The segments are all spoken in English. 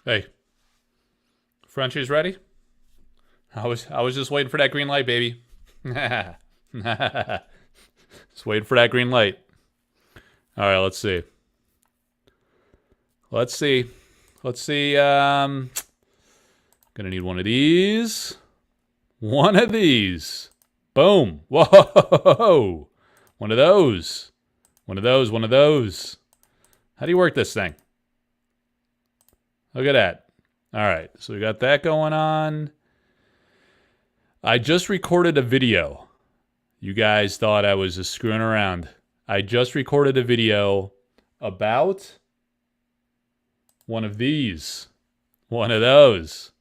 Hey, Frenchie's ready? I was just waiting for that green light, baby. Just waiting for that green light. All right, let's see. Let's see. Let's see. Gonna need one of these. One of these. Boom. Whoa. One of those. One of those. One of those. How do you work this thing? Look at that. All right, so we got that going on. I just recorded a video. You guys thought I was just screwing around. I just recorded a video about one of these. One of those.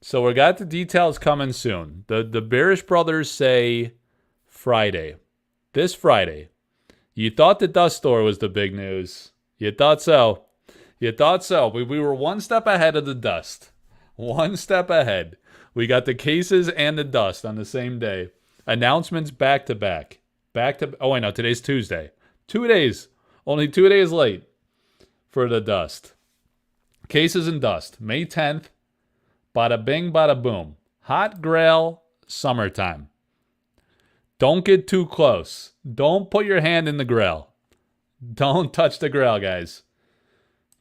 So we got the details coming soon. The Bearish brothers say Friday. This Friday. You thought the dust store was the big news. You thought so. You thought so. We were one step ahead of the dust. One step ahead. We got the cases and the dust on the same day. Announcements back to back. Oh, wait, no, today's Tuesday. 2 days. Only 2 days late for the dust. Cases and dust. May 10th. Bada bing, bada boom. Hot Grail, summertime. Don't get too close. Don't put your hand in the Grail. Don't touch the Grail, guys.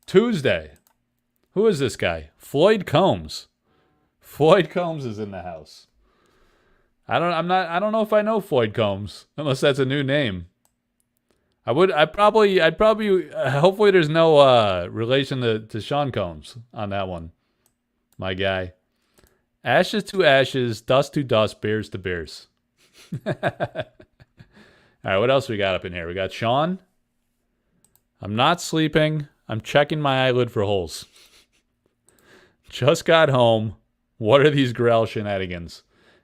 Tuesday. Who is this guy? Floyd Combs. Floyd Combs is in the house. I don't know if I know Floyd Combs, unless that's a new name. Hopefully there's no relation to Sean Combs on that one. My guy. Ashes to ashes, dust to dust, beers to beers. All right, what else we got up in here? We got Sean. I'm not sleeping. I'm checking my eyelid for holes. Just got home. What are these Grail shenanigans?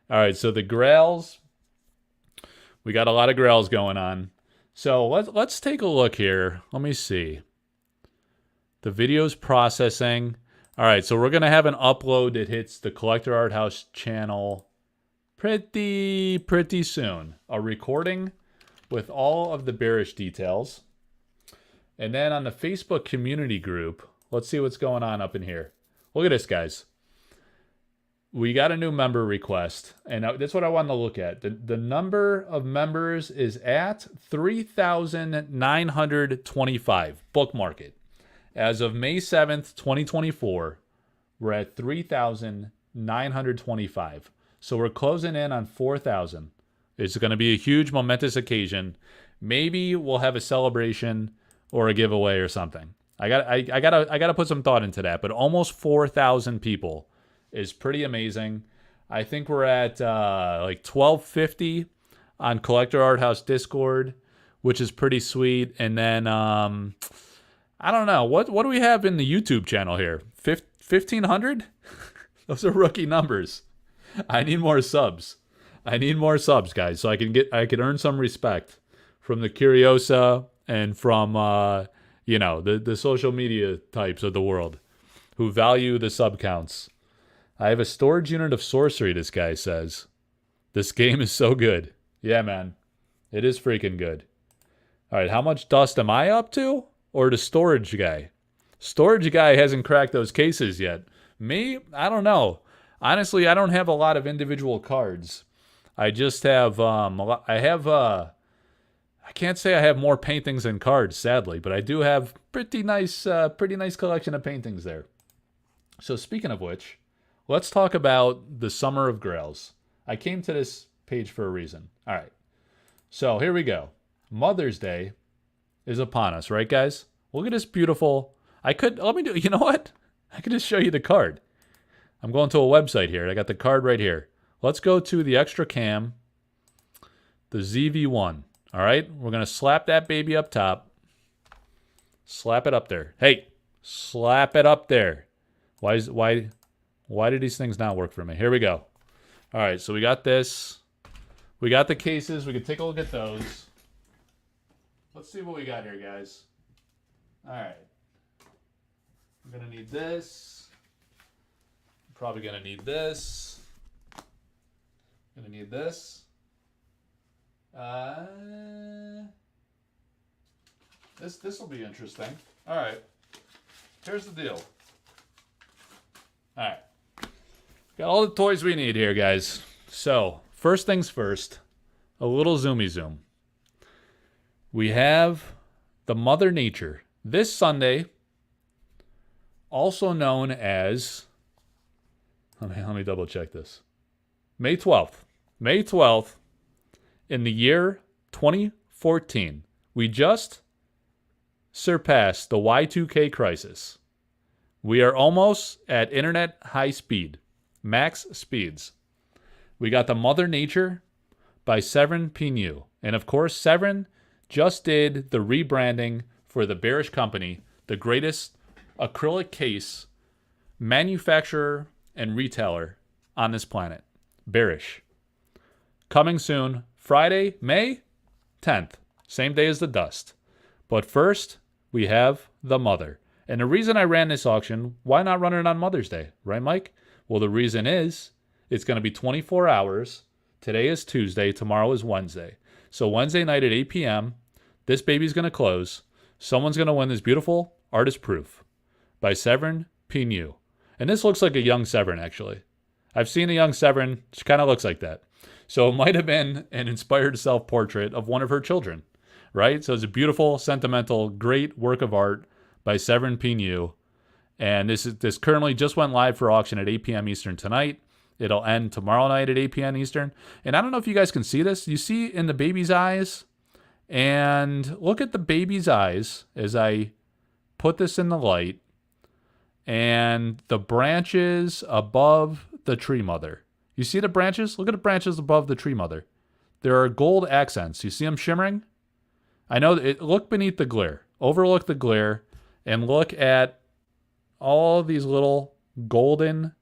All right, so the Grails. We got a lot of Grails going on. So let's take a look here. Let me see. The video's processing. All right, so we're going to have an upload that hits the Collector Art House channel pretty soon. A recording with all of the Bearish details. And then on the Facebook community group, let's see what's going on up in here. Look at this, guys. We got a new member request, and that's what I wanted to look at. The number of members is at 3,925. Bookmark it. As of May 7th, 2024, we're at 3,925. So we're closing in on 4,000. It's going to be a huge, momentous occasion. Maybe we'll have a celebration or a giveaway or something. I gotta put some thought into that. But almost 4,000 people is pretty amazing. I think we're at like 1,250 on Collector Art House Discord, which is pretty sweet. And then I don't know, what do we have in the YouTube channel here? 1,500? Those are rookie numbers. I need more subs. I need more subs, guys, so I can earn some respect from the Curiosa and from the social media types of the world who value the sub counts. I have a storage unit of Sorcery, this guy says. This game is so good. Yeah, man. It is freaking good. All right, how much dust am I up to? Or the storage guy? Storage guy hasn't cracked those cases yet. Me? I don't know. Honestly, I don't have a lot of individual cards. I just have I can't say I have more paintings than cards, sadly, but I do have pretty nice collection of paintings there. So speaking of which, let's talk about the Summer of Grails. I came to this page for a reason. All right. So here we go. Mother's Day is upon us, right, guys? Look at this beautiful. You know what? I could just show you the card. I'm going to a website here. I got the card right here. Let's go to the Extra Cam, the ZV1. All right, we're going to slap that baby up top. Slap it up there. Hey, slap it up there. Why did these things not work for me? Here we go. All right, so we got this. We got the cases. We can take a look at those. Let's see what we got here, guys. All right. I'm going to need this. I'm probably going to need this. I'm going to need this. This will be interesting. All right. Here's the deal. All right. Got all the toys we need here, guys. So, first things first, a little zoomy zoom. We have the Mother Nature. This Sunday, also known as, let me double check this. May 12th. May 12th, in the year 2014, we just surpassed the Y2K crisis. We are almost at internet high speed, max speeds. We got the Mother Nature by Severin Pineux. And of course, Severin just did the rebranding for the Bearish company, the greatest acrylic case manufacturer and retailer on this planet. Bearish. Coming soon, Friday, May 10th, same day as the dust. But first, we have the Mother. And the reason I ran this auction, why not run it on Mother's Day, right, Mike? Well, the reason is it's going to be 24 hours. Today is Tuesday, tomorrow is Wednesday. So Wednesday night at 8 p.m., this baby's going to close. Someone's going to win this beautiful artist proof by Severin Pineux. And this looks like a young Severin, actually. I've seen a young Severin. She kind of looks like that. So it might have been an inspired self-portrait of one of her children, right? So it's a beautiful, sentimental, great work of art by Severin Pineux. And this currently just went live for auction at 8 p.m. Eastern tonight. It'll end tomorrow night at 8 p.m. Eastern. And I don't know if you guys can see this. You see in the baby's eyes? And look at the baby's eyes as I put this in the light. And the branches above the tree mother. You see the branches? Look at the branches above the tree mother. There are gold accents. You see them shimmering? I know. Look beneath the glare. Overlook the glare. And look at all these little golden,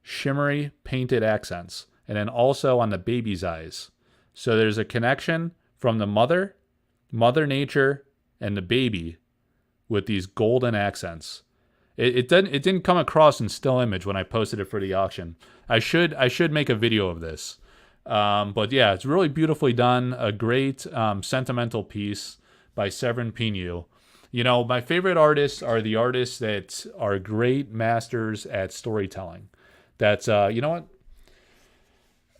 shimmery, painted accents. And then also on the baby's eyes. So there's a connection from the mother, Mother Nature, and the baby with these golden accents. It didn't come across in still image when I posted it for the auction. I should make a video of this. But yeah, it's really beautifully done. A great sentimental piece by Severin Pineux. You know, my favorite artists are the artists that are great masters at storytelling. That's you know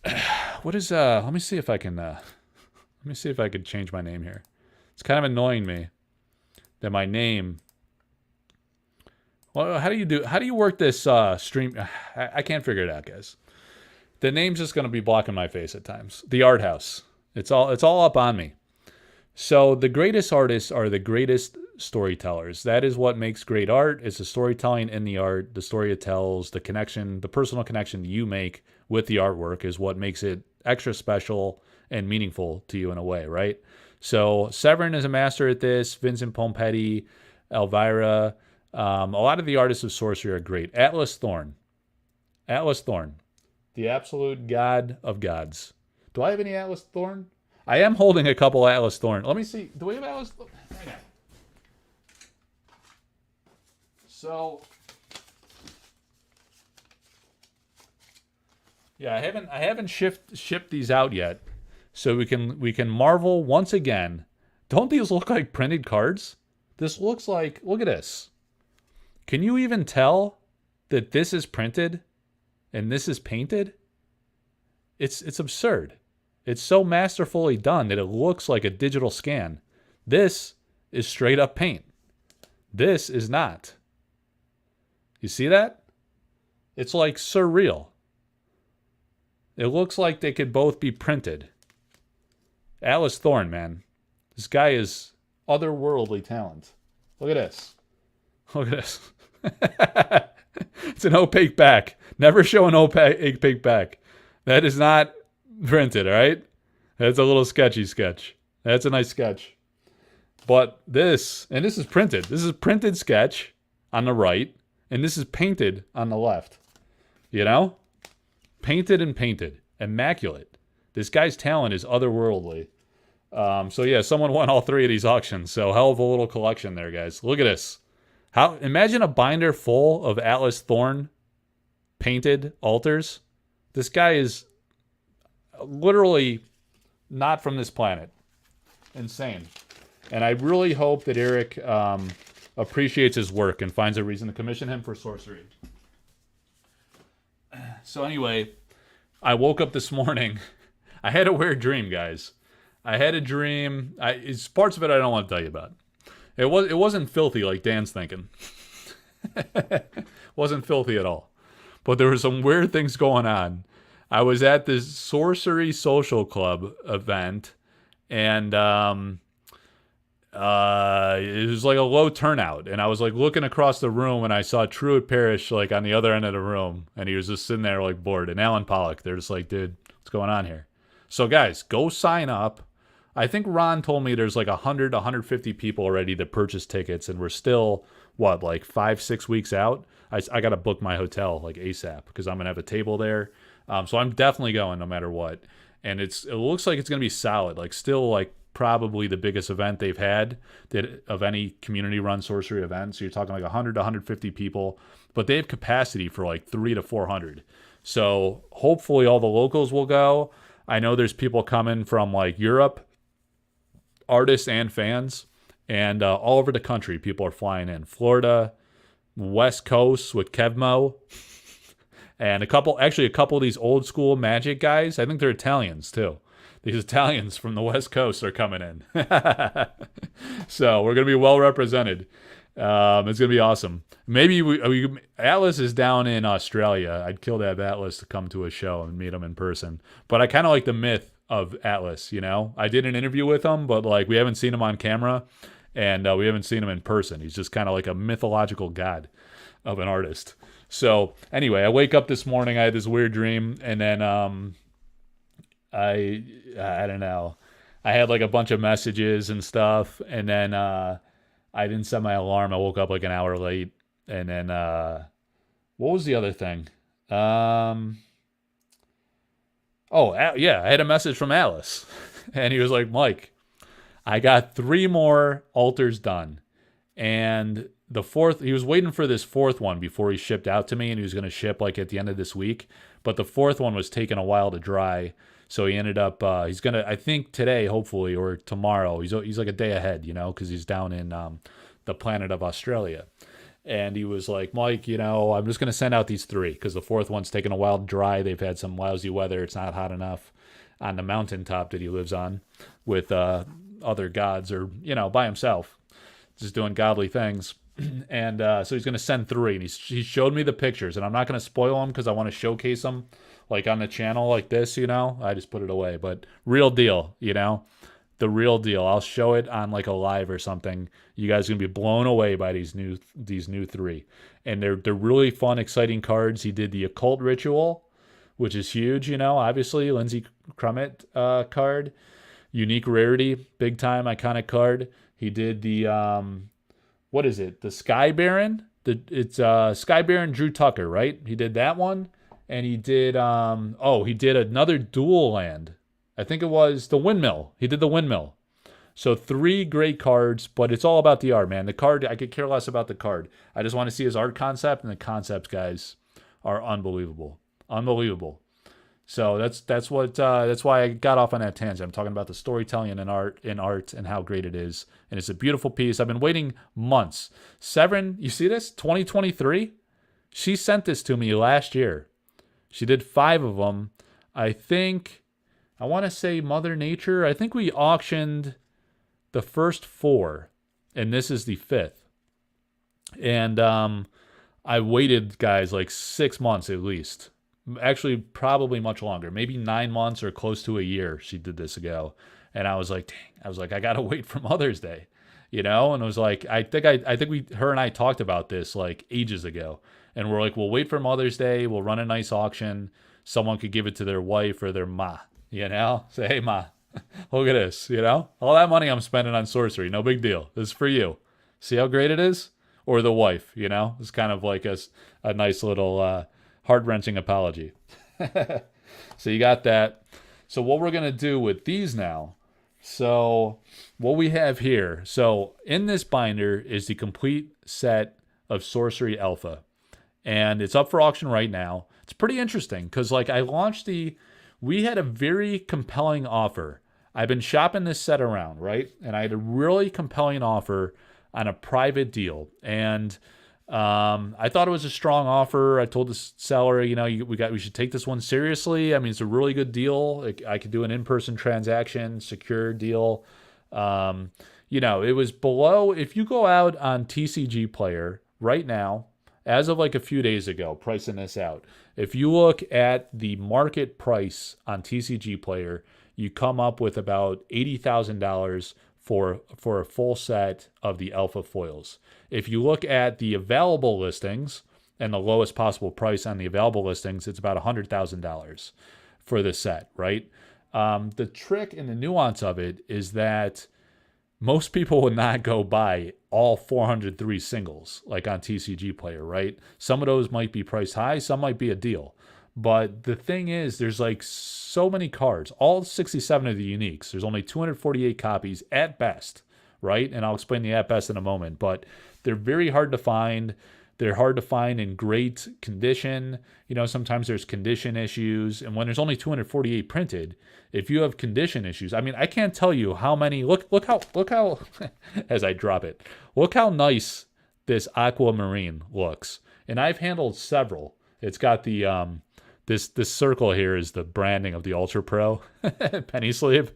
what? What is let me see if I can change my name here. It's kind of annoying me that my name. Well, how do you work this stream? I can't figure it out, guys. The name's just going to be blocking my face at times. The Art House. It's all up on me. So the greatest artists are the greatest storytellers. That is what makes great art. It's the storytelling in the art, the story it tells, the connection, the personal connection you make with the artwork is what makes it extra special and meaningful to you in a way, right? So Severin is a master at this. Vincent Pompetti, Elvira. A lot of the artists of Sorcery are great. Atlas Thorn, the absolute god of gods. Do I have any Atlas Thorn? I am holding a couple Atlas Thorn. Let me see. Do we have Atlas Thorn? Hang on. So, yeah, I haven't shipped these out yet, so we can marvel once again. Don't these look like printed cards? This looks like, look at this. Can you even tell that this is printed and this is painted? It's absurd. It's so masterfully done that it looks like a digital scan. This is straight up paint. This is not. You see that? It's like surreal. It looks like they could both be printed. Atlas Thorn, man. This guy is otherworldly talent. Look at this. Look at this. It's an opaque back. Never show an opaque back. That is not printed, all right? That's a little sketchy sketch. That's a nice sketch. But this, and this is printed. This is printed sketch on the right, and this is painted on the left. You know? Painted and painted. Immaculate. This guy's talent is otherworldly. So yeah, someone won all three of these auctions. So hell of a little collection there, guys. Look at this. Imagine a binder full of Atlas Thorn painted altars. This guy is literally not from this planet. Insane. And I really hope that Eric appreciates his work and finds a reason to commission him for Sorcery. So anyway, I woke up this morning. I had a weird dream, guys. I had a dream. It's parts of it I don't want to tell you about. It wasn't filthy like Dan's thinking. Wasn't filthy at all. But there were some weird things going on. I was at this Sorcery Social Club event, and it was like a low turnout. And I was like looking across the room, and I saw Truett Parrish like on the other end of the room, and he was just sitting there like bored. And Alan Pollock, they're just like, dude, what's going on here? So guys, go sign up. I think Ron told me there's like 100, 150 people already that purchased tickets, and we're still, what, like 5-6 weeks out? I got to book my hotel like ASAP because I'm going to have a table there. So I'm definitely going no matter what. And it looks like it's going to be solid, like still like probably the biggest event they've had of any community-run sorcery event. So you're talking like 100 to 150 people, but they have capacity for like 300 to 400. So hopefully all the locals will go. I know there's people coming from like Europe, artists and fans, and all over the country. People are flying in. Florida, West Coast with Kevmo, and a couple of these old school Magic guys. I think they're Italians too. These Italians from the West Coast are coming in. So we're going to be well represented. It's going to be awesome. Maybe Atlas is down in Australia. I'd kill to have Atlas to come to a show and meet him in person. But I kind of like the myth of Atlas, you know? I did an interview with him, but like we haven't seen him on camera, and we haven't seen him in person. He's just kind of like a mythological god of an artist. So anyway, I wake up this morning, I had this weird dream, and then I don't know. I had like a bunch of messages and stuff, and then I didn't set my alarm. I woke up like an hour late, and then what was the other thing? Yeah, I had a message from Alice, and he was like, Mike, I got 3 more altars done, and the fourth, he was waiting for this fourth one before he shipped out to me, and he was going to ship like at the end of this week, but the fourth one was taking a while to dry, so he ended up, he's going to, I think today, hopefully, or tomorrow, he's like a day ahead, you know, because he's down in the planet of Australia. And he was like, Mike, you know, I'm just going to send out these 3 because the fourth one's taking a while to dry. They've had some lousy weather. It's not hot enough on the mountaintop that he lives on with other gods, or, you know, by himself, just doing godly things. And so he's going to send 3. And he showed me the pictures. And I'm not going to spoil them because I want to showcase them like on the channel like this, you know. I just put it away. But real deal, you know. The real deal. I'll show it on like a live or something. You guys are gonna be blown away by these new 3, and they're really fun, exciting cards. He did the Occult Ritual, which is huge. You know, obviously Lindsay Crummett card, unique rarity, big time iconic card. He did the what is it? The Sky Baron. It's Sky Baron Drew Tucker, right? He did that one, and he did he did another dual land. I think it was the Windmill. He did the Windmill. So 3 great cards, but it's all about the art, man. The card, I could care less about the card. I just want to see his art concept, and the concepts, guys, are unbelievable. Unbelievable. So that's why I got off on that tangent. I'm talking about the storytelling in art and how great it is. And it's a beautiful piece. I've been waiting months. Severin, you see this? 2023? She sent this to me last year. She did 5 of them. I want to say Mother Nature. I think we auctioned the first 4, and this is the 5th. And I waited, guys, like 6 months at least. Actually, probably much longer. Maybe 9 months or close to a year she did this ago. And I was like, dang. I got to wait for Mother's Day. You know? And it was like, I think her and I talked about this like ages ago. And we're like, we'll wait for Mother's Day. We'll run a nice auction. Someone could give it to their wife or their ma. You know, say, hey, ma, look at this, you know, all that money I'm spending on sorcery. No big deal. This is for you. See how great it is? Or the wife, you know, it's kind of like a nice little heart-wrenching apology. So you got that. So what we're going to do with these now. So what we have here. So in this binder is the complete set of Sorcery Alpha. And it's up for auction right now. It's pretty interesting because like we had a very compelling offer. I've been shopping this set around, right? And I had a really compelling offer on a private deal. And I thought it was a strong offer. I told the seller, we should take this one seriously. I mean, it's a really good deal. I could do an in-person transaction, secure deal. It was below. If you go out on TCG Player right now, as of like a few days ago, pricing this out, if you look at the market price on TCG Player, you come up with about $80,000 for a full set of the alpha foils. If you look at the available listings and the lowest possible price on the available listings, it's about $100,000 for the set, right? The trick and the nuance of it is that most people would not go buy all 403 singles like on TCG Player, right? Some of those might be priced high, some might be a deal. But the thing is, there's like so many cards, all 67 of the uniques. There's only 248 copies at best, right? And I'll explain the at best in a moment, but they're very hard to find. They're hard to find in great condition. Sometimes there's condition issues. And when there's only 248 printed, if you have condition issues, I mean, I can't tell you how many. Look how, as I drop it, look how nice this aquamarine looks. And I've handled several. It's got the, this circle here is the branding of the Ultra Pro penny sleeve,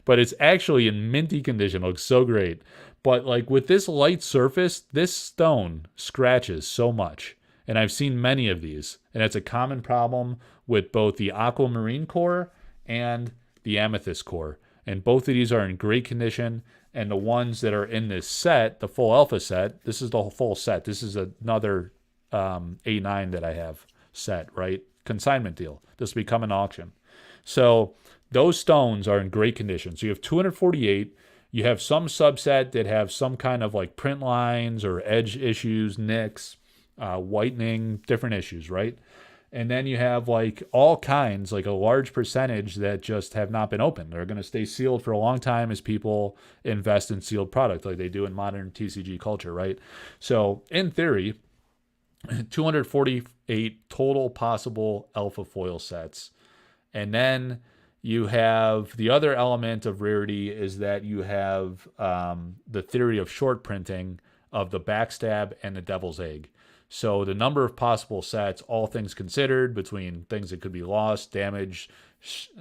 but it's actually in minty condition. It looks so great. But like with this light surface, this stone scratches so much. And I've seen many of these. And it's a common problem with both the aquamarine core and the amethyst core. And both of these are in great condition. And the ones that are in this set, the full alpha set, this is the full set. This is another A9 that I have set, right? Consignment deal. This will be coming to auction. So those stones are in great condition. So you have 248. You have some subset that have some kind of like print lines or edge issues, nicks, whitening, different issues, right? And then you have like all kinds, like a large percentage that just have not been opened. They're going to stay sealed for a long time as people invest in sealed product like they do in modern TCG culture, right? So in theory, 248 total possible alpha foil sets. And then you have the other element of rarity is that you have the theory of short printing of the backstab and the devil's egg. So the number of possible sets, all things considered, between things that could be lost, damaged,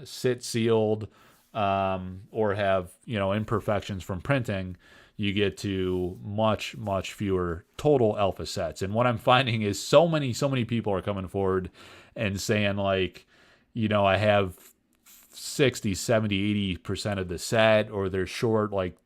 sit sealed, or have imperfections from printing, you get to much, much fewer total alpha sets. And what I'm finding is so many people are coming forward and saying like, I have 60, 70, 80% of the set, or they're short like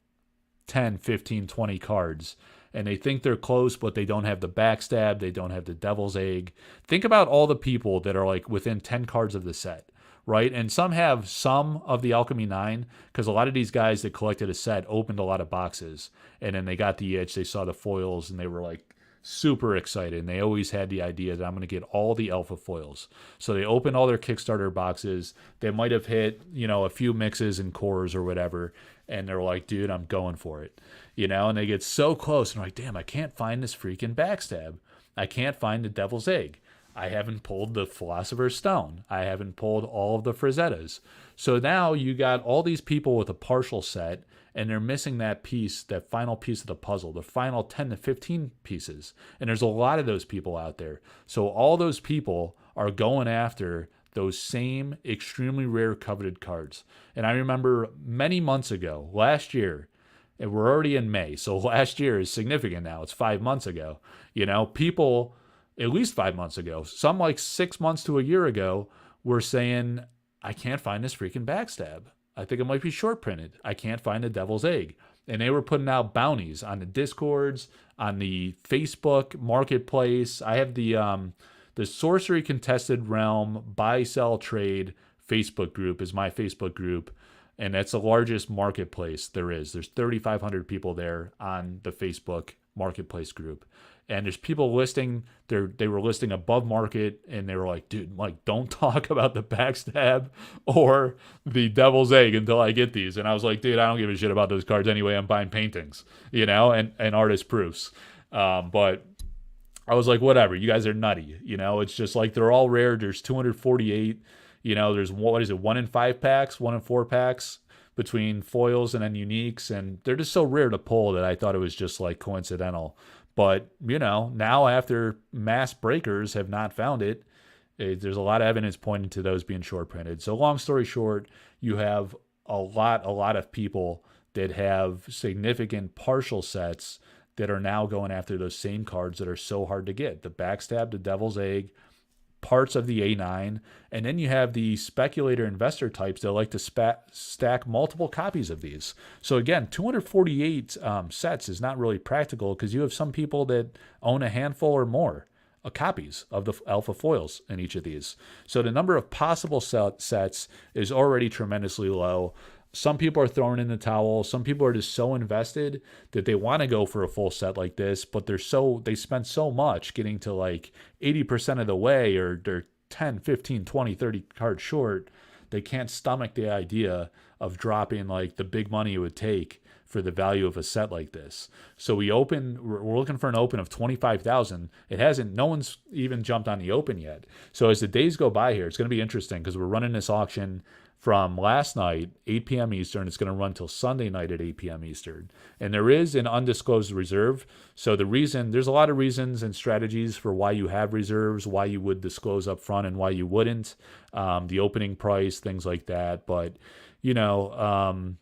10, 15, 20 cards. And they think they're close, but they don't have the backstab. They don't have the devil's egg. Think about all the people that are like within 10 cards of the set, right? And some have some of the Alchemy 9, because a lot of these guys that collected a set opened a lot of boxes. And then they got the itch. They saw the foils, and they were like super excited. And they always had the idea that I'm going to get all the alpha foils. So they opened all their Kickstarter boxes. They might have hit, a few mixes and cores or whatever. And they're like, dude, I'm going for it. And they get so close and like, damn, I can't find this freaking backstab. I can't find the devil's egg. I haven't pulled the Philosopher's Stone. I haven't pulled all of the Frazettas. So now you got all these people with a partial set, and they're missing that piece, that final piece of the puzzle, the final 10 to 15 pieces. And there's a lot of those people out there. So all those people are going after those same extremely rare coveted cards. And I remember many months ago, last year, and we're already in May, so last year is significant now. It's 5 months ago. People, at least 5 months ago, some like 6 months to a year ago, were saying, I can't find this freaking backstab. I think it might be short printed. I can't find the devil's egg. And they were putting out bounties on the Discords, on the Facebook marketplace. I have the Sorcery Contested Realm Buy, Sell, Trade Facebook group is my Facebook group. And that's the largest marketplace there is. There's 3,500 people there on the Facebook marketplace group. And there's people listing, they were listing above market, and they were like, dude, Mike, don't talk about the backstab or the devil's egg until I get these. And I was like, dude, I don't give a shit about those cards anyway. I'm buying paintings, and artist proofs. But I was like, whatever, you guys are nutty. It's just like they're all rare. There's 248. There's, 1 in 5 packs, 1 in 4 packs between foils and then uniques. And they're just so rare to pull that I thought it was just like coincidental. But, now after mass breakers have not found it, there's a lot of evidence pointing to those being short printed. So long story short, you have a lot of people that have significant partial sets that are now going after those same cards that are so hard to get. The Backstab, the Devil's Egg, parts of the A9, and then you have the speculator investor types that like to stack multiple copies of these. So again, 248 sets is not really practical because you have some people that own a handful or more copies of the alpha foils in each of these. So the number of possible sets is already tremendously low. Some people are throwing in the towel. Some people are just so invested that they want to go for a full set like this, but they spend so much getting to like 80% of the way, or they're 10, 15, 20, 30 cards short. They can't stomach the idea of dropping like the big money it would take for the value of a set like this. So we're looking for an open of 25,000. No one's even jumped on the open yet. So as the days go by here, it's going to be interesting because we're running this auction from last night, 8 p.m. Eastern. It's going to run till Sunday night at 8 p.m. Eastern. And there is an undisclosed reserve. So there's a lot of reasons and strategies for why you have reserves, why you would disclose up front and why you wouldn't, the opening price, things like that. But, you don't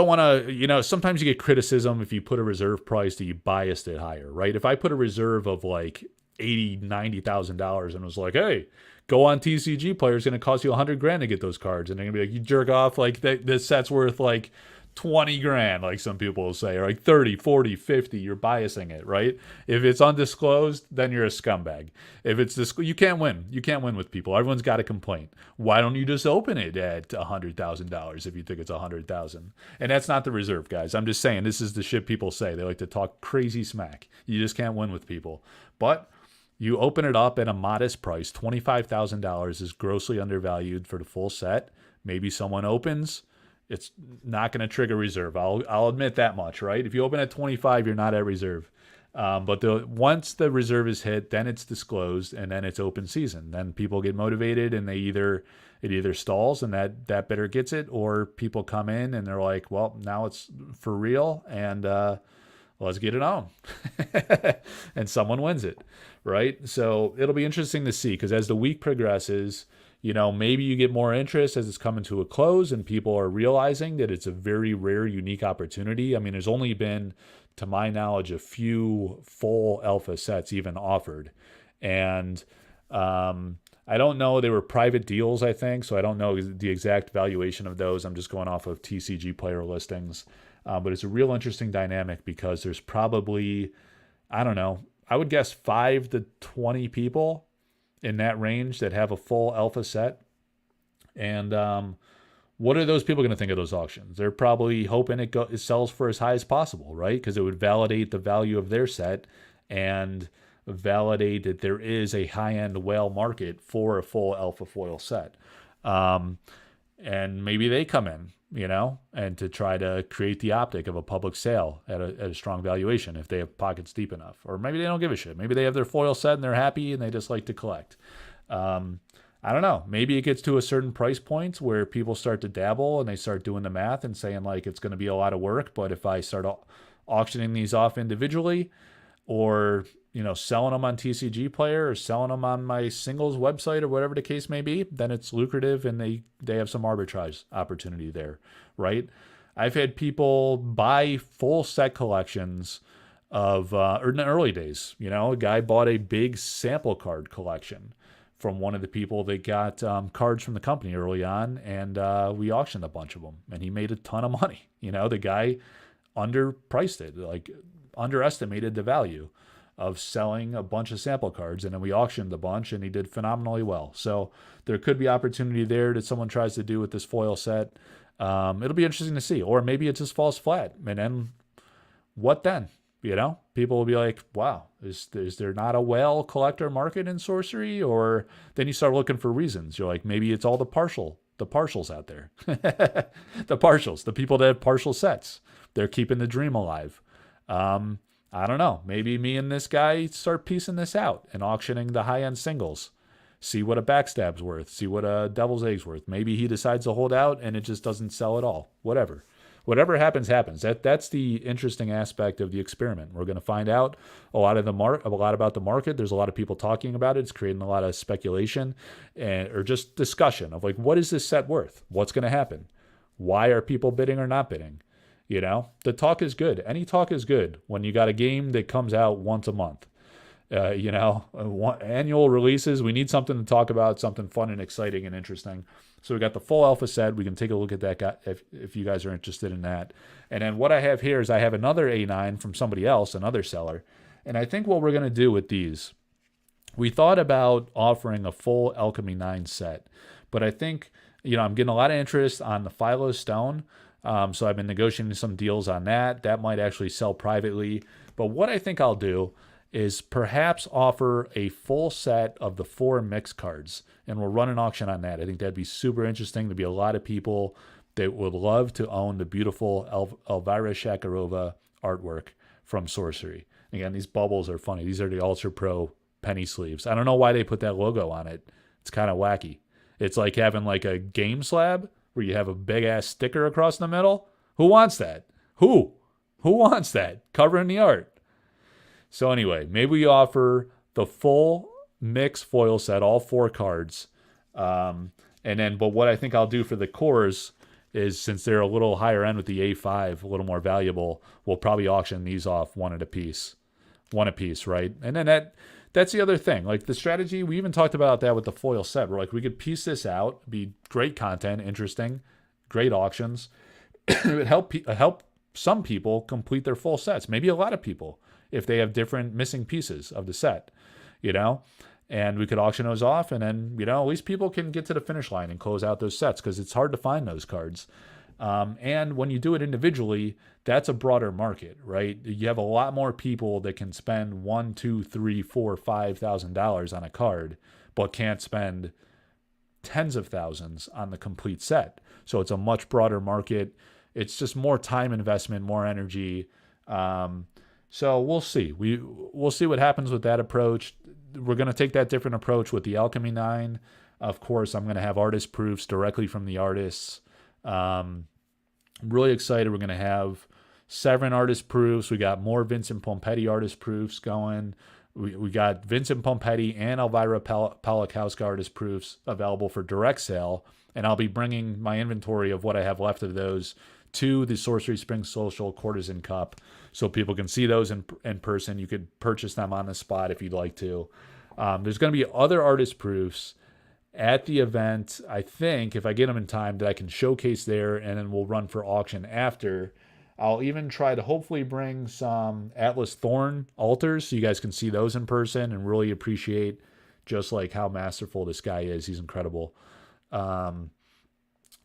want to, sometimes you get criticism if you put a reserve price that you biased it higher, right? If I put a reserve of like $80,000, $90,000 and was like, hey, go on TCG player, it's going to cost you $100,000 to get those cards. And they're going to be like, you jerk off, like this set's worth like $20,000, like some people will say, or like 30, 40, 50, you're biasing it, right? If it's undisclosed, then you're a scumbag. If it's you can't win. You can't win with people. Everyone's got a complaint. Why don't you just open it at $100,000 if you think it's $100,000? And that's not the reserve, guys. I'm just saying, this is the shit people say. They like to talk crazy smack. You just can't win with people. But you open it up at a modest price. $25,000 is grossly undervalued for the full set. Maybe someone opens. It's not going to trigger reserve. I'll admit that much, right? If you open at 25, you're not at reserve. But once the reserve is hit, then it's disclosed, and then it's open season. Then people get motivated, and it either stalls and that bidder gets it, or people come in and they're like, well, now it's for real, and let's get it on. And someone wins it, right? So it'll be interesting to see, because as the week progresses, maybe you get more interest as it's coming to a close and people are realizing that it's a very rare, unique opportunity. I mean, there's only been, to my knowledge, a few full alpha sets even offered. And I don't know. They were private deals, I think, so I don't know the exact valuation of those. I'm just going off of TCG player listings. But it's a real interesting dynamic because there's probably, I don't know, I would guess 5 to 20 people in that range that have a full alpha set. And what are those people going to think of those auctions? They're probably hoping it sells for as high as possible, right? Because it would validate the value of their set and validate that there is a high-end whale market for a full alpha foil set. And maybe they come in, and to try to create the optic of a public sale at a strong valuation if they have pockets deep enough. Or maybe they don't give a shit. Maybe they have their foil set and they're happy and they just like to collect. I don't know. Maybe it gets to a certain price point where people start to dabble and they start doing the math and saying like it's going to be a lot of work, but if I start auctioning these off individually, or selling them on TCG Player or selling them on my singles website or whatever the case may be, then it's lucrative and they have some arbitrage opportunity there, right? I've had people buy full set collections of, or in the early days, a guy bought a big sample card collection from one of the people that got cards from the company early on, and we auctioned a bunch of them, and he made a ton of money. The guy underpriced it, like underestimated the value of selling a bunch of sample cards, and then we auctioned a bunch, and he did phenomenally well. So there could be opportunity there that someone tries to do with this foil set. It'll be interesting to see. Or maybe it just falls flat, and then what then? People will be like, wow, is there not a whale collector market in Sorcery? Or then you start looking for reasons. You're like, maybe it's all the partials out there. The partials, the people that have partial sets. They're keeping the dream alive. I don't know. Maybe me and this guy start piecing this out and auctioning the high-end singles. See what a Backstab's worth. See what a Devil's Egg's worth. Maybe he decides to hold out and it just doesn't sell at all. Whatever. whatever happens, happens. That's the interesting aspect of the experiment. We're going to find out a lot about the market. There's a lot of people talking about it. It's creating a lot of speculation or just discussion of like, what is this set worth? What's going to happen? Why are people bidding or not bidding? The talk is good. Any talk is good when you got a game that comes out once a month. Annual releases. We need something to talk about, something fun and exciting and interesting. So we got the full alpha set. We can take a look at that if you guys are interested in that. And then what I have here is I have another A9 from somebody else, another seller. And I think what we're going to do with these, we thought about offering a full Alchemy 9 set. But I think, I'm getting a lot of interest on the Philo Stone. So I've been negotiating some deals on that. That might actually sell privately. But what I think I'll do is perhaps offer a full set of the 4 mix cards, and we'll run an auction on that. I think that'd be super interesting. There'd be a lot of people that would love to own the beautiful Elvira Shakarova artwork from Sorcery. Again, these bubbles are funny. These are the Ultra Pro penny sleeves. I don't know why they put that logo on it. It's kind of wacky. It's like having like a game slab where you have a big ass sticker across the middle. Who wants that? Who wants that? Covering the art. So anyway, maybe we offer the full mix foil set, all 4 cards. But what I think I'll do for the cores is, since they're a little higher end with the A5, a little more valuable, we'll probably auction these off one a piece, right? And then that's the other thing. Like the strategy, we even talked about that with the foil set. We're like, we could piece this out, be great content, interesting, great auctions. It would help some people complete their full sets, maybe a lot of people, if they have different missing pieces of the set, and we could auction those off, and then, at least people can get to the finish line and close out those sets, because it's hard to find those cards. And when you do it individually, that's a broader market, right? You have a lot more people that can spend $1,000, $2,000, $3,000, $4,000, $5,000 on a card, but can't spend tens of thousands on the complete set. So it's a much broader market. It's just more time investment, more energy. So we'll see. We'll see what happens with that approach. We're going to take that different approach with the Alchemy 9. Of course, I'm going to have artist proofs directly from the artists. I'm really excited. We're going to have 7 artist proofs. We got more Vincent Pompetti artist proofs going. We got Vincent Pompetti and Elvira Palakowska artist proofs available for direct sale. And I'll be bringing my inventory of what I have left of those to the Sorcery Spring Social Courtesan Cup, so people can see those in person. You could purchase them on the spot if you'd like to. There's going to be other artist proofs at the event, I think, if I get them in time, that I can showcase there, and then we'll run for auction after. I'll even try to hopefully bring some Atlas Thorn altars so you guys can see those in person and really appreciate just like how masterful this guy is. He's incredible.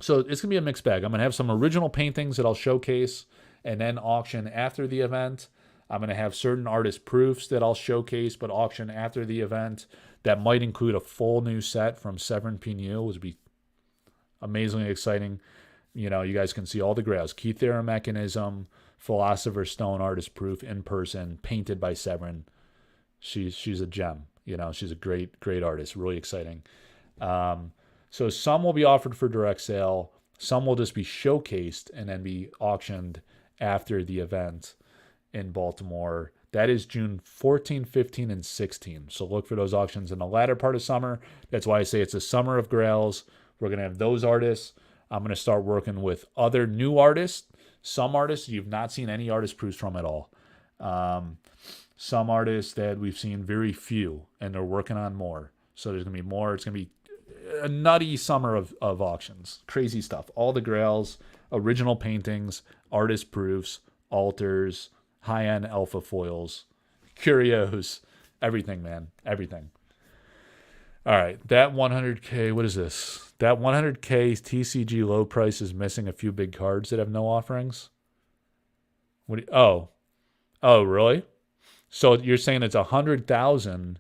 So it's going to be a mixed bag. I'm going to have some original paintings that I'll showcase and then auction after the event. I'm going to have certain artist proofs that I'll showcase but auction after the event. That might include a full new set from Severin Pineux, which would be amazingly exciting. You guys can see all the Grails. Key Theorem Mechanism, Philosopher's Stone artist proof in person, painted by Severin. She's a gem. She's a great artist. Really exciting. So some will be offered for direct sale. Some will just be showcased and then be auctioned after the event in Baltimore. That is June 14, 15, and 16. So look for those auctions in the latter part of summer. That's why I say it's a summer of Grails. We're going to have those artists. I'm going to start working with other new artists. Some artists you've not seen any artist proofs from at all. Some artists that we've seen very few, and they're working on more. So there's going to be more. It's going to be a nutty summer of auctions. Crazy stuff. All the Grails, original paintings, artist proofs, altars, high-end alpha foils, curios, everything, man. Everything. All right. That 100K, what is this? That 100K TCG low price is missing a few big cards that have no offerings? Oh, really? So you're saying it's 100,000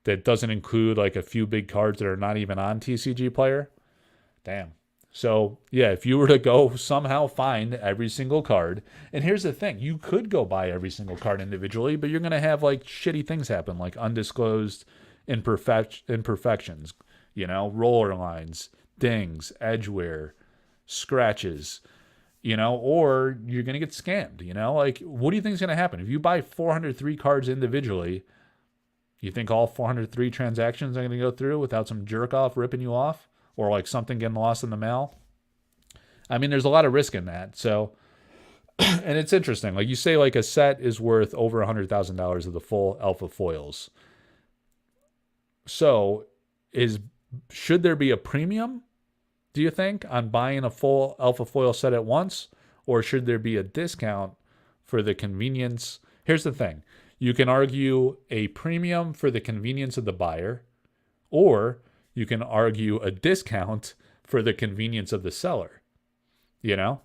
that doesn't include like a few big cards that are not even on TCG Player? Damn. So, yeah, if you were to go somehow find every single card, and here's the thing, you could go buy every single card individually, but you're going to have like shitty things happen, like undisclosed imperfections, roller lines, dings, edge wear, scratches, you know, or you're going to get scammed, you know? Like, what do you think is going to happen? If you buy 403 cards individually, you think all 403 transactions are going to go through without some jerk off ripping you off or like something getting lost in the mail? I mean, there's a lot of risk in that. So, and it's interesting. Like you say, like a set is worth over $100,000 of the full alpha foils. So, should there be a premium, do you think, on buying a full alpha foil set at once? Or should there be a discount for the convenience? Here's the thing. You can argue a premium for the convenience of the buyer, or you can argue a discount for the convenience of the seller. You know,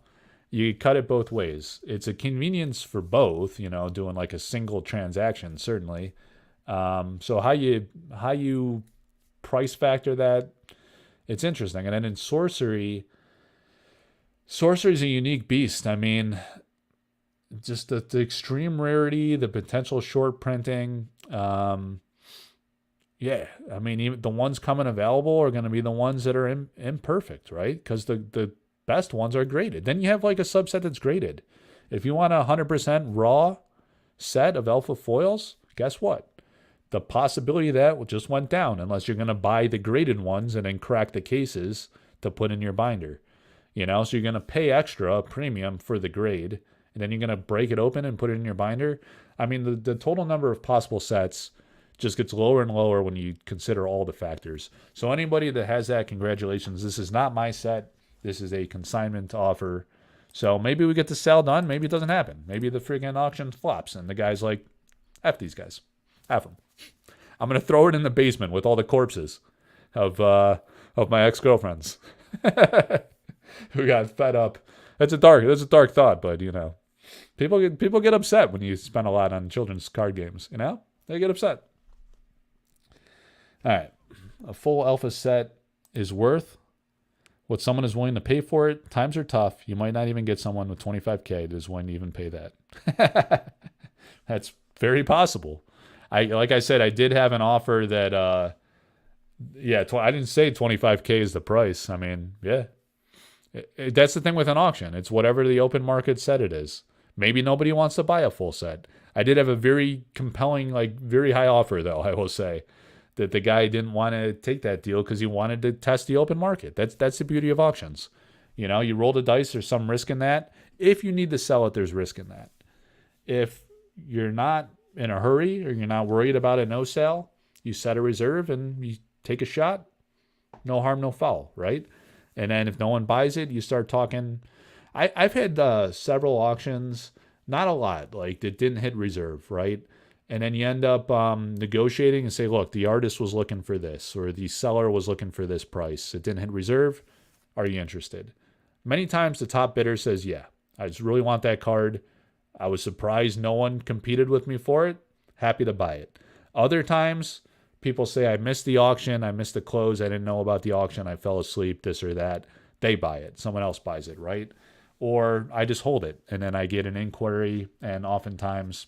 you cut it both ways. It's a convenience for both, you know, doing like a single transaction, certainly. So how you price factor that, it's interesting. And then in Sorcery is a unique beast. I mean, just the extreme rarity, the potential short printing. Yeah, I mean, even the ones coming available are going to be the ones that are imperfect, right? Because the best ones are graded. Then you have like a subset that's graded. If you want a 100% raw set of alpha foils, guess what? The possibility of that just went down unless you're going to buy the graded ones and then crack the cases to put in your binder. You know, so you're going to pay extra premium for the grade, and then you're going to break it open and put it in your binder. I mean, the total number of possible sets just gets lower and lower when you consider all the factors. So anybody that has that, congratulations. This is not my set. This is a consignment offer. So maybe we get the sale done. Maybe it doesn't happen. Maybe the friggin' auction flops, and the guy's like, F these guys. F them. I'm going to throw it in the basement with all the corpses of my ex-girlfriends who got fed up. That's a dark thought, but you know, people get upset when you spend a lot on children's card games. You know, they get upset. All right, a full alpha set is worth what someone is willing to pay for it. Times are tough. You might not even get someone with 25K that is willing to even pay that. That's very possible. Like I said, I did have an offer that, I didn't say 25K is the price. I mean, yeah. That's the thing with an auction. It's whatever the open market said it is. Maybe nobody wants to buy a full set. I did have a very compelling, like very high offer, though, I will say, that the guy didn't want to take that deal because he wanted to test the open market. That's the beauty of auctions. You know, you roll the dice, there's some risk in that. If you need to sell it, there's risk in that. If you're not in a hurry or you're not worried about a no sale, you set a reserve and you take a shot. No harm, no foul, right? And then if no one buys it, you start talking. I've had several auctions, not a lot, like that didn't hit reserve, right? And then you end up negotiating and say, look, the artist was looking for this, or the seller was looking for this price. It didn't hit reserve. Are you interested? Many times the top bidder says, yeah, I just really want that card. I was surprised no one competed with me for it. Happy to buy it. Other times, people say, I missed the auction. I missed the close. I didn't know about the auction. I fell asleep, this or that. They buy it. Someone else buys it, right? Or I just hold it, and then I get an inquiry, and oftentimes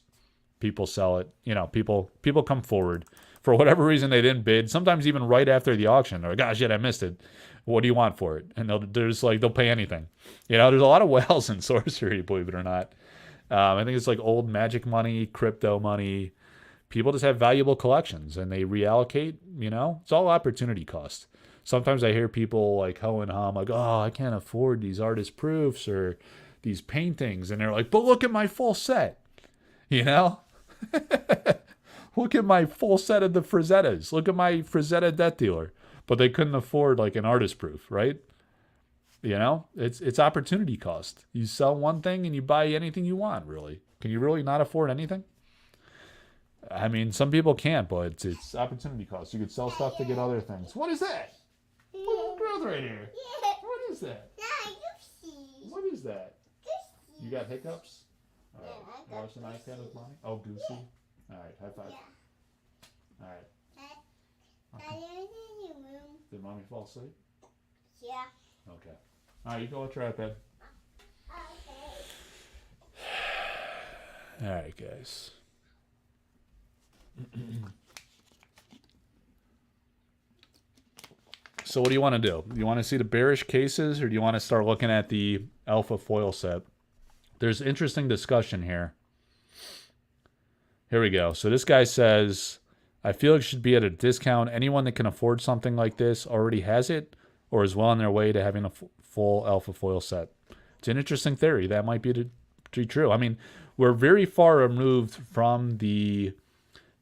people sell it. You know, people come forward. For whatever reason, they didn't bid. Sometimes even right after the auction, or gosh, shit, I missed it. What do you want for it? And they'll pay anything. You know, there's a lot of whales in Sorcery, believe it or not. I think it's like old magic money, crypto money. People just have valuable collections and they reallocate, you know, it's all opportunity cost. Sometimes I hear people like ho and hum, like, oh, I can't afford these artist proofs or these paintings. And they're like, but look at my full set, you know? Look at my full set of the Frazettas. Look at my Frazetta debt dealer. But they couldn't afford like an artist proof, right? You know, it's opportunity cost. You sell one thing and you buy anything you want, really. Can you really not afford anything? I mean, some people can't, but it's opportunity cost. You could sell stuff to get other things. What is that? What growth right here? What is that? What is that? You got hiccups? All right. Watch an iPad with mommy? Oh, Goosey. All right. High five. All right. Okay. Did mommy fall asleep? Yeah. Okay. All right, you go watch your iPad. All right, guys. So what do you want to do? Do you want to see the bearish cases, or do you want to start looking at the alpha foil set. There's interesting discussion here. Here we go. So this guy says, I feel it should be at a discount. Anyone that can afford something like this already has it or is well on their way to having a full alpha foil set. It's an interesting theory. That might be true. I mean, we're very far removed from the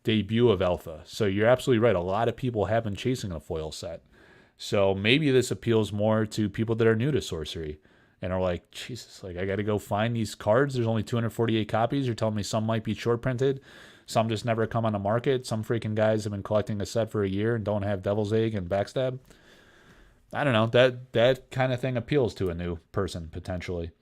debut of alpha. So you're absolutely right. A lot of people have been chasing a foil set. So maybe this appeals more to people that are new to Sorcery and are like, Jesus, like I got to go find these cards. There's only 248 copies. You're telling me some might be short printed. Some just never come on the market. Some freaking guys have been collecting a set for a year and don't have Devil's Egg and Backstab. I don't know. That kind of thing appeals to a new person, potentially.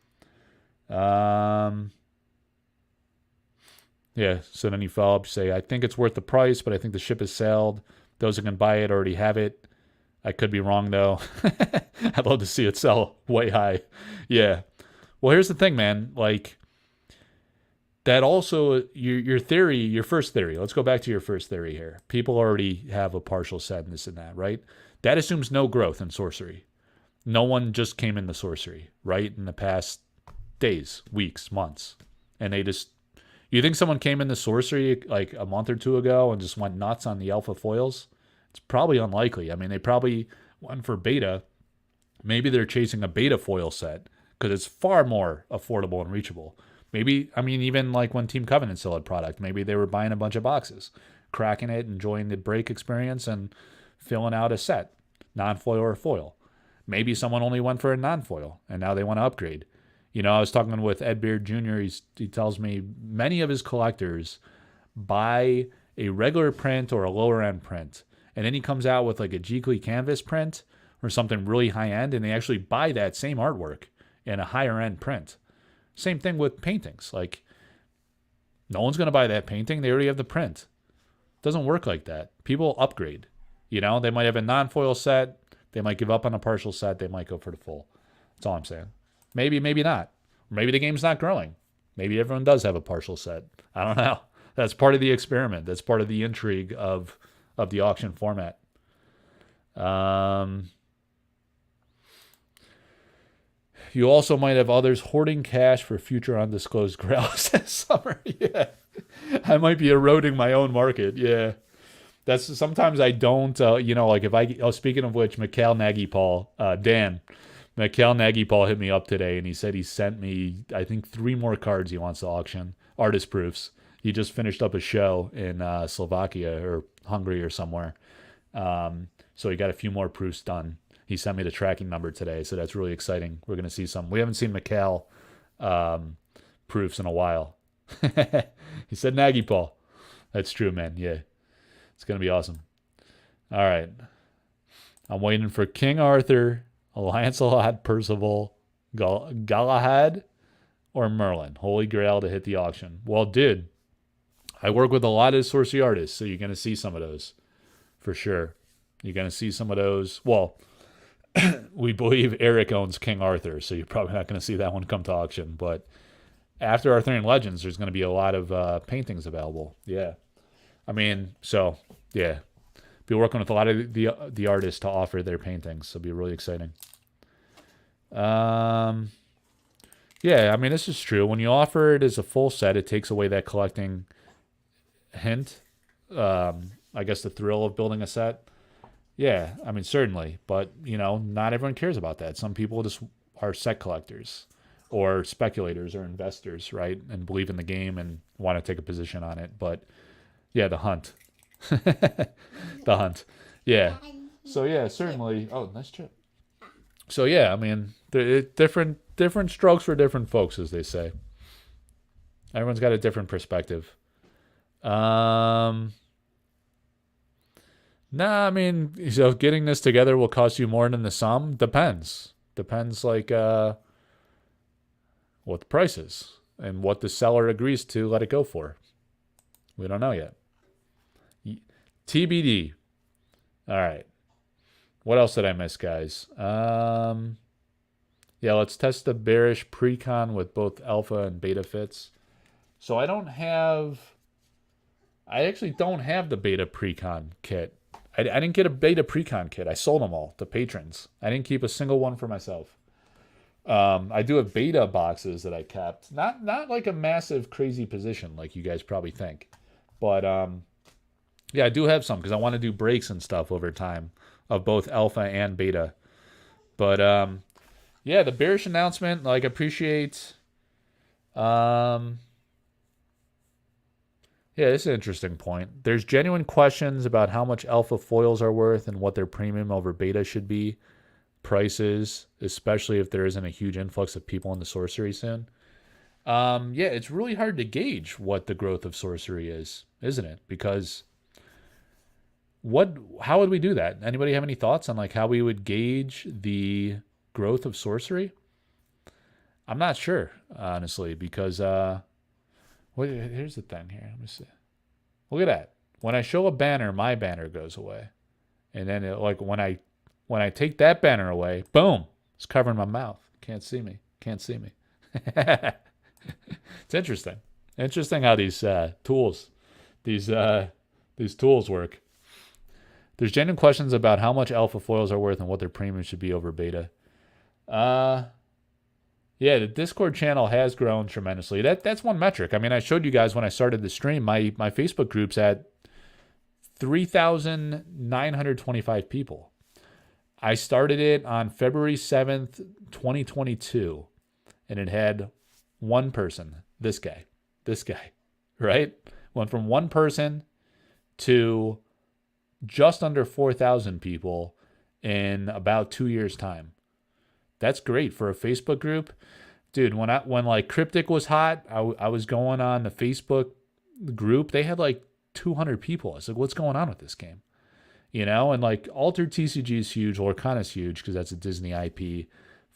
Yeah, so then you follow up, say, I think it's worth the price, but I think the ship has sailed. Those who can buy it already have it. I could be wrong, though. I'd love to see it sell way high. Yeah. Well, here's the thing, man. Like, that also, your theory, your first theory, let's go back to your first theory here. People already have a partial set and this and that, right? That assumes no growth in Sorcery. No one just came into Sorcery, right? In the past days, weeks, months. And they just, you think someone came into Sorcery like a month or two ago and just went nuts on the alpha foils? It's probably unlikely. I mean, they probably went for beta. Maybe they're chasing a beta foil set because it's far more affordable and reachable. Maybe, I mean, even like when Team Covenant still had product, maybe they were buying a bunch of boxes, cracking it, enjoying the break experience, and filling out a set, non-foil or foil. Maybe someone only went for a non-foil, and now they want to upgrade. You know, I was talking with Ed Beard Jr. He tells me many of his collectors buy a regular print or a lower-end print, and then he comes out with like a Geekly canvas print or something really high-end, and they actually buy that same artwork in a higher-end print. Same thing with paintings. Like, no one's going to buy that painting. They already have the print. It doesn't work like that. People upgrade. You know, they might have a non-foil set. They might give up on a partial set. They might go for the full. That's all I'm saying. Maybe, maybe not. Maybe the game's not growing. Maybe everyone does have a partial set. I don't know. That's part of the experiment. That's part of the intrigue of the auction format. You also might have others hoarding cash for future undisclosed grails this summer. Yeah. I might be eroding my own market. Yeah. That's sometimes I don't, you know, like if speaking of which, Mikhail Nagy-Paul, Mikhail Nagy-Paul hit me up today and he said he sent me, I think, 3 more cards he wants to auction, artist proofs. He just finished up a show in Slovakia or Hungary or somewhere. So he got a few more proofs done. He sent me the tracking number today, so that's really exciting. We're going to see some. We haven't seen Mikhail proofs in a while. He said Nagy-Paul. That's true, man. Yeah. It's going to be awesome. All right. I'm waiting for King Arthur, Lancelot, Percival, Galahad, or Merlin. Holy Grail to hit the auction. Well, dude, I work with a lot of Sorcery artists, so you're going to see some of those for sure. You're going to see some of those. Well, we believe Eric owns King Arthur, so you're probably not going to see that one come to auction. But after Arthurian Legends, there's going to be a lot of paintings available. Yeah. I mean, so, yeah. Be working with a lot of the artists to offer their paintings, so it'll be really exciting. Yeah, I mean, this is true. When you offer it as a full set, it takes away that collecting hint. I guess the thrill of building a set. Yeah, I mean, certainly. But, you know, not everyone cares about that. Some people just are set collectors or speculators or investors, right? And believe in the game and want to take a position on it. But, yeah, the hunt. The hunt. Yeah. So, yeah, certainly. Oh, nice chip. So, yeah, I mean, different strokes for different folks, as they say. Everyone's got a different perspective. Nah, I mean, so getting this together will cost you more than the sum? Depends. Depends, like, what the price is and what the seller agrees to let it go for. We don't know yet. TBD. All right. What else did I miss, guys? Yeah, let's test the Bearish Precon with both alpha and beta fits. So I actually don't have the beta Precon kit. I didn't get a beta Precon kit. I sold them all to patrons. I didn't keep a single one for myself. I do have beta boxes that I kept. Not like a massive crazy position like you guys probably think. But yeah, I do have some because I want to do breaks and stuff over time of both alpha and beta. But yeah, the bearish announcement, like appreciate um yeah, this is an interesting point. There's genuine questions about how much alpha foils are worth and what their premium over beta should be. Prices, especially if there isn't a huge influx of people into sorcery soon. Yeah, it's really hard to gauge what the growth of sorcery is, isn't it? Because how would we do that? Anybody have any thoughts on like how we would gauge the growth of sorcery? I'm not sure, honestly, because here's the thing here. Let me see. Look at that. When I show a banner, my banner goes away. And then like when I take that banner away, boom, it's covering my mouth. Can't see me. Can't see me. It's interesting. Interesting how these these these tools work. There's genuine questions about how much alpha foils are worth and what their premium should be over beta. Uh yeah, the Discord channel has grown tremendously. That's one metric. I mean, I showed you guys when I started the stream, my Facebook group's at 3,925 people. I started it on February 7th, 2022, and it had one person, this guy, right? Went from one person to just under 4,000 people in about 2 years' time. That's great for a Facebook group. Dude, when like Cryptic was hot, I was going on the Facebook group. They had like 200 people. I was like, what's going on with this game? You know, and like Altered TCG is huge, Lorcana's huge because that's a Disney IP.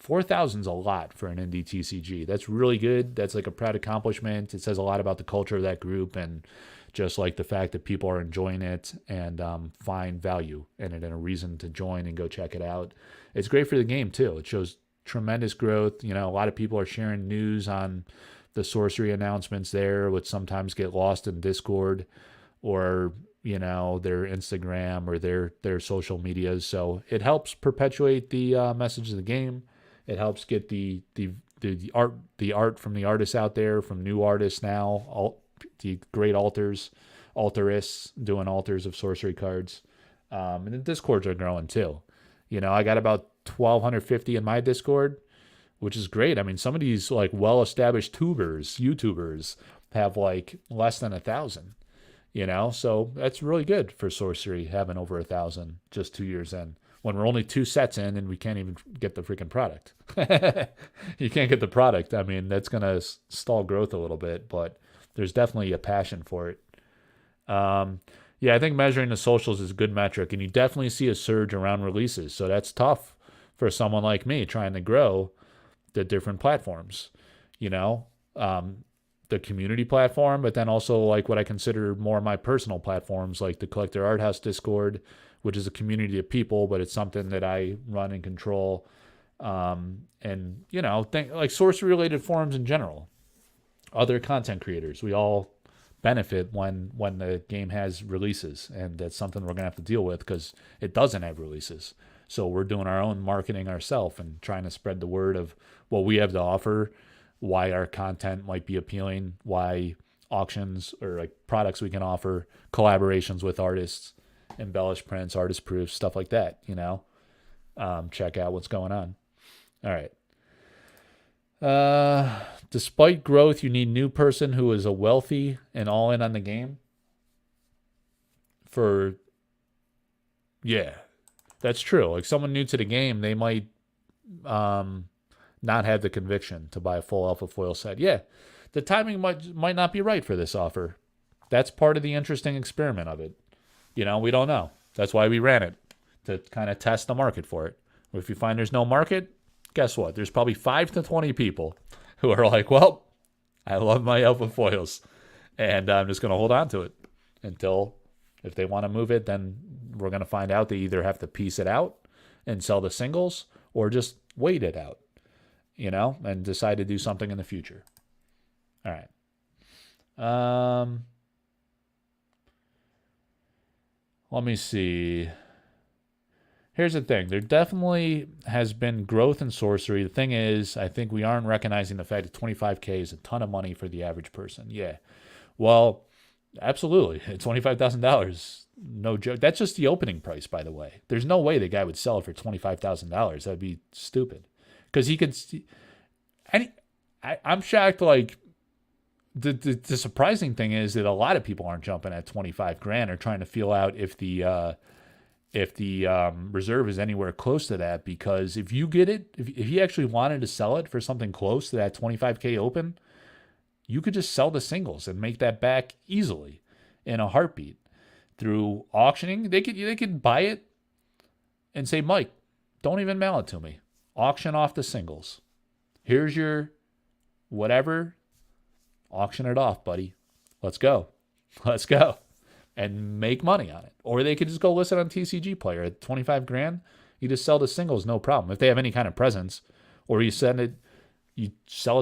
4,000's a lot for an indie TCG. That's really good. That's like a proud accomplishment. It says a lot about the culture of that group and just like the fact that people are enjoying it and find value in it and a reason to join and go check it out. It's great for the game too. It shows tremendous growth. You know, a lot of people are sharing news on the sorcery announcements there, which sometimes get lost in Discord or you know their Instagram or their social medias. So it helps perpetuate the message of the game. It helps get the art from the artists out there, from new artists now, the great alterists doing alters of sorcery cards, and the discords are growing too. You know, I got about 1,250 in my Discord, which is great. I mean, some of these like well-established YouTubers have like less than 1,000. You know, so that's really good for sorcery having over 1,000 just 2 years in. When we're only 2 sets in and we can't even get the freaking product. You can't get the product. I mean, that's gonna stall growth a little bit, but there's definitely a passion for it. Yeah, I think measuring the socials is a good metric, and you definitely see a surge around releases. So that's tough for someone like me trying to grow the different platforms. You know, the community platform, but then also like what I consider more my personal platforms, like the Collector Art House Discord, which is a community of people, but it's something that I run and control. And you know, like sorcery related forums in general, other content creators, we all benefit when the game has releases, and that's something we're gonna have to deal with because it doesn't have releases. So we're doing our own marketing ourselves and trying to spread the word of what we have to offer, why our content might be appealing, why auctions or like products we can offer, collaborations with artists, embellished prints, artist proofs, stuff like that, you know. Check out what's going on. All right. Despite growth, you need new person who is a wealthy and all in on the game. Yeah, that's true. Like someone new to the game, they might not have the conviction to buy a full alpha foil set. Yeah, the timing might not be right for this offer. That's part of the interesting experiment of it. You know, we don't know. That's why we ran it, to kind of test the market for it. If you find there's no market, guess what? There's probably 5 to 20 people who are like, well, I love my alpha foils, and I'm just going to hold on to it until, if they want to move it, then we're going to find out they either have to piece it out and sell the singles or just wait it out, you know, and decide to do something in the future. All right. Let me see. Here's the thing. There definitely has been growth in Sorcery. The thing is, I think we aren't recognizing the fact that 25K is a ton of money for the average person. Yeah. Well, absolutely. $25,000. No joke. That's just the opening price, by the way. There's no way the guy would sell it for $25,000. That'd be stupid. Because he could... I'm shocked, like... The surprising thing is that a lot of people aren't jumping at 25 grand or trying to feel out if the reserve is anywhere close to that, because if you get it, if you actually wanted to sell it for something close to that 25K open, you could just sell the singles and make that back easily in a heartbeat through auctioning. They could buy it and say, Mike, don't even mail it to me. Auction off the singles. Here's your whatever. Auction it off, buddy. Let's go. Let's go. And make money on it. Or they could just go list it on TCG Player at 25 grand. You just sell the singles, no problem. If they have any kind of presence, or you sell it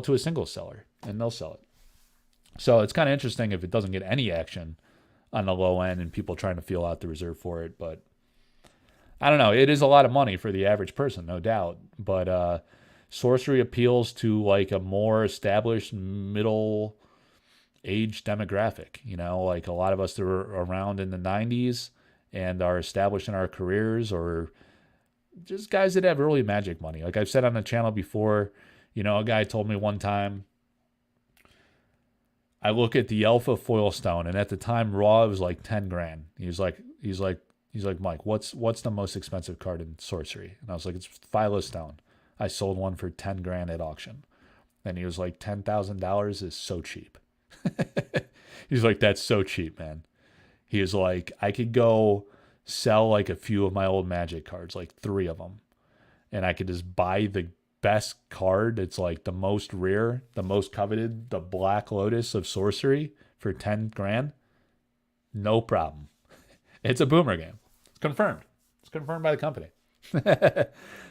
to a single seller and they'll sell it. So it's kind of interesting if it doesn't get any action on the low end and people trying to feel out the reserve for it. But I don't know. It is a lot of money for the average person, no doubt. But Sorcery appeals to like a more established middle age demographic, like a lot of us that were around in the 90s and are established in our careers, or just guys that have early Magic money. Like I've said on the channel before, a guy told me one time, I look at the Alpha Foil Stone, and at the time raw it was like 10 grand. He's like, Mike, what's the most expensive card in Sorcery? And I was like, it's Philo Stone. I sold one for 10 grand at auction. And he was like, $10,000 is so cheap. He's like, that's so cheap, man. He was like, I could go sell like a few of my old Magic cards, like 3 of them. And I could just buy the best card. It's like the most rare, the most coveted, the Black Lotus of Sorcery for 10 grand. No problem. It's a boomer game. It's confirmed. It's confirmed by the company.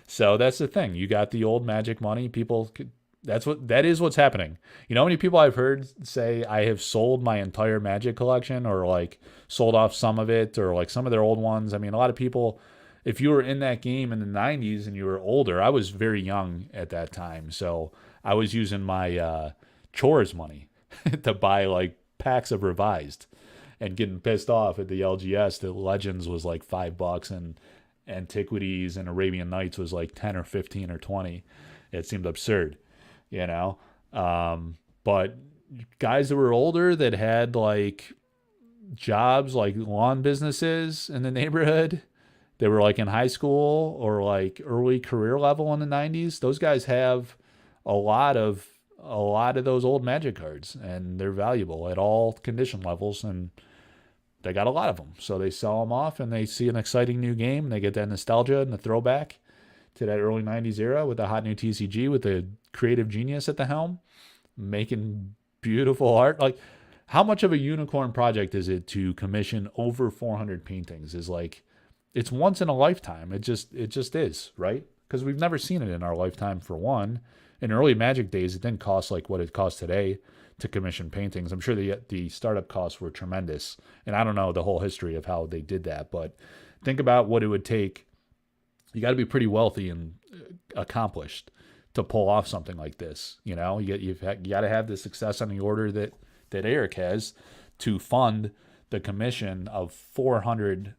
So that's the thing. You got the old Magic money. That is what's happening. You know how many people I've heard say I have sold my entire Magic collection, or like sold off some of it, or like some of their old ones. I mean, a lot of people, if you were in that game in the 90s and you were older, I was very young at that time. So I was using my chores money to buy like packs of Revised and getting pissed off at the LGS that Legends was like $5 and Antiquities and Arabian Nights was like 10 or 15 or 20. It seemed absurd, but guys that were older that had like jobs like lawn businesses in the neighborhood, they were like in high school or like early career level in the 90s, those guys have a lot of those old Magic cards, and they're valuable at all condition levels, and they got a lot of them. So they sell them off and they see an exciting new game, and they get that nostalgia and the throwback to that early 90s era with the hot new TCG with the creative genius at the helm, making beautiful art. Like, how much of a unicorn project is it to commission over 400 paintings? Is like, it's once in a lifetime. It just is, right? Because we've never seen it in our lifetime, for one. In early Magic days, it didn't cost like what it costs today to commission paintings. I'm sure the startup costs were tremendous, and I don't know the whole history of how they did that, but think about what it would take. You got to be pretty wealthy and accomplished to pull off something like this. You got to have the success on the order that Eric has to fund the commission of 400,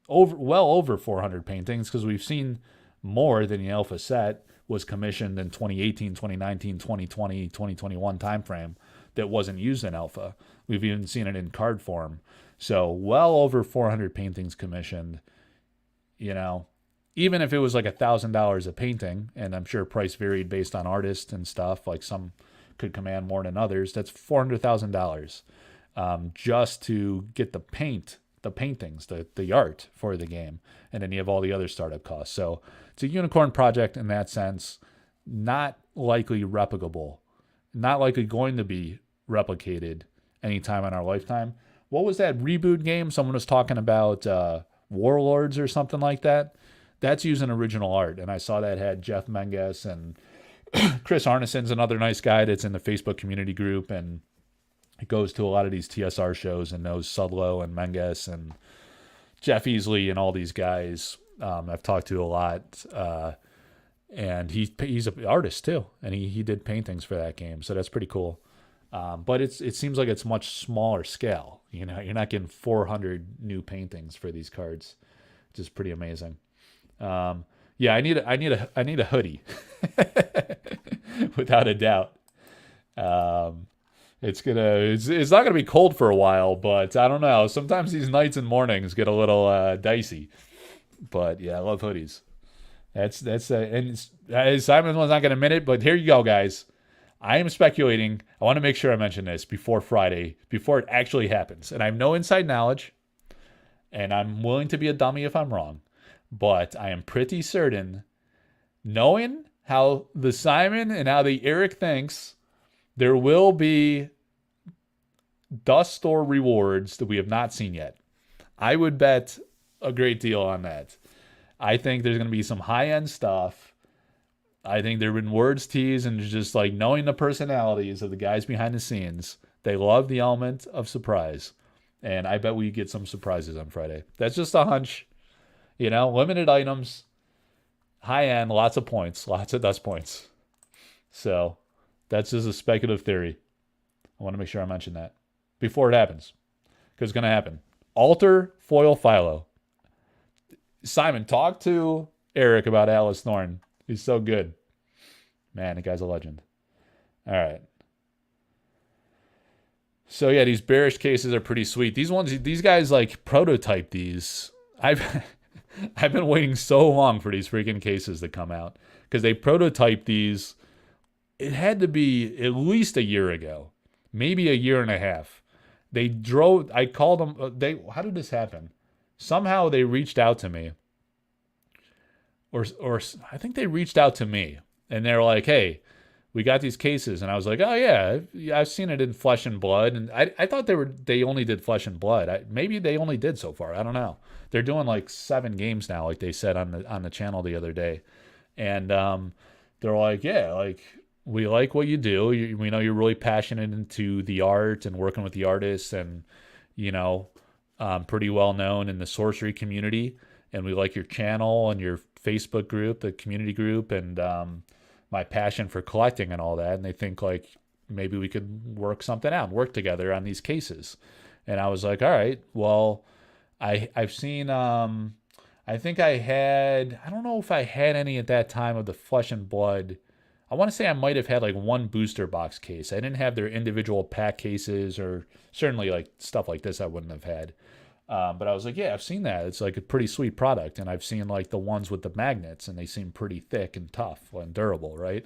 well over 400 paintings, because we've seen more than the alpha set was commissioned in 2018, 2019, 2020, 2021 timeframe that wasn't used in alpha. We've even seen it in card form. So well over 400 paintings commissioned, even if it was like $1,000 a painting, and I'm sure price varied based on artist and stuff, like some could command more than others, that's $400,000 just to get the paintings, the art for the game. And then you have all the other startup costs. So it's a unicorn project in that sense, not likely replicable, not likely going to be replicated anytime in our lifetime. What was that reboot game? Someone was talking about Warlords or something like that. That's using original art. And I saw that had Jeff Menges and Chris Arneson's another nice guy that's in the Facebook community group, and he goes to a lot of these TSR shows and knows Sudlow and Menges and Jeff Easley and all these guys. I've talked to a lot, and he's an artist too, and he did paintings for that game, so that's pretty cool. But it seems like it's much smaller scale. You know, you're not getting 400 new paintings for these cards, which is pretty amazing. Yeah, I need a hoodie, without a doubt. It's not gonna be cold for a while, but I don't know. Sometimes these nights and mornings get a little dicey. But yeah, I love hoodies. Simon was not gonna admit it, but here you go, guys. I am speculating. I want to make sure I mention this before Friday, before it actually happens. And I have no inside knowledge, and I'm willing to be a dummy if I'm wrong. But I am pretty certain, knowing how the Simon and how the Eric thinks, there will be dust store rewards that we have not seen yet. I would bet a great deal on that. I think there's going to be some high-end stuff. I think there have been words teased, and just like knowing the personalities of the guys behind the scenes, they love the element of surprise. And I bet we get some surprises on Friday. That's just a hunch. You know, limited items, high end, lots of points, lots of dust points. So that's just a speculative theory. I want to make sure I mention that before it happens, because it's going to happen. Alter foil philo. Simon, talk to Eric about Atlas Thorn. He's so good. Man, the guy's a legend. All right. So yeah, these bearish cases are pretty sweet. These guys like prototype these. I've been waiting so long for these freaking cases to come out, because they prototyped these. It had to be at least a year ago, maybe a year and a half. I called them. How did this happen? Somehow they reached out to me. Or I think they reached out to me, and they're like, hey, we got these cases. And I was like, oh yeah, I've seen it in Flesh and Blood. And I thought they only did Flesh and Blood. Maybe they only did so far. I don't know. They're doing like 7 games now, like they said on the channel the other day. And they're like, yeah, like we like what you do. We know you're really passionate into the art and working with the artists, and you know, pretty well known in the sorcery community. And we like your channel and your Facebook group, the community group, and my passion for collecting and all that. And they think like maybe we could work something out, work together on these cases. And I was like, all right, well, I've seen, I think I don't know if I had any at that time of the Flesh and Blood. I want to say I might have had like one booster box case. I didn't have their individual pack cases, or certainly like stuff like this I wouldn't have had. But I was like, yeah, I've seen that. It's like a pretty sweet product. And I've seen like the ones with the magnets, and they seem pretty thick and tough and durable, right?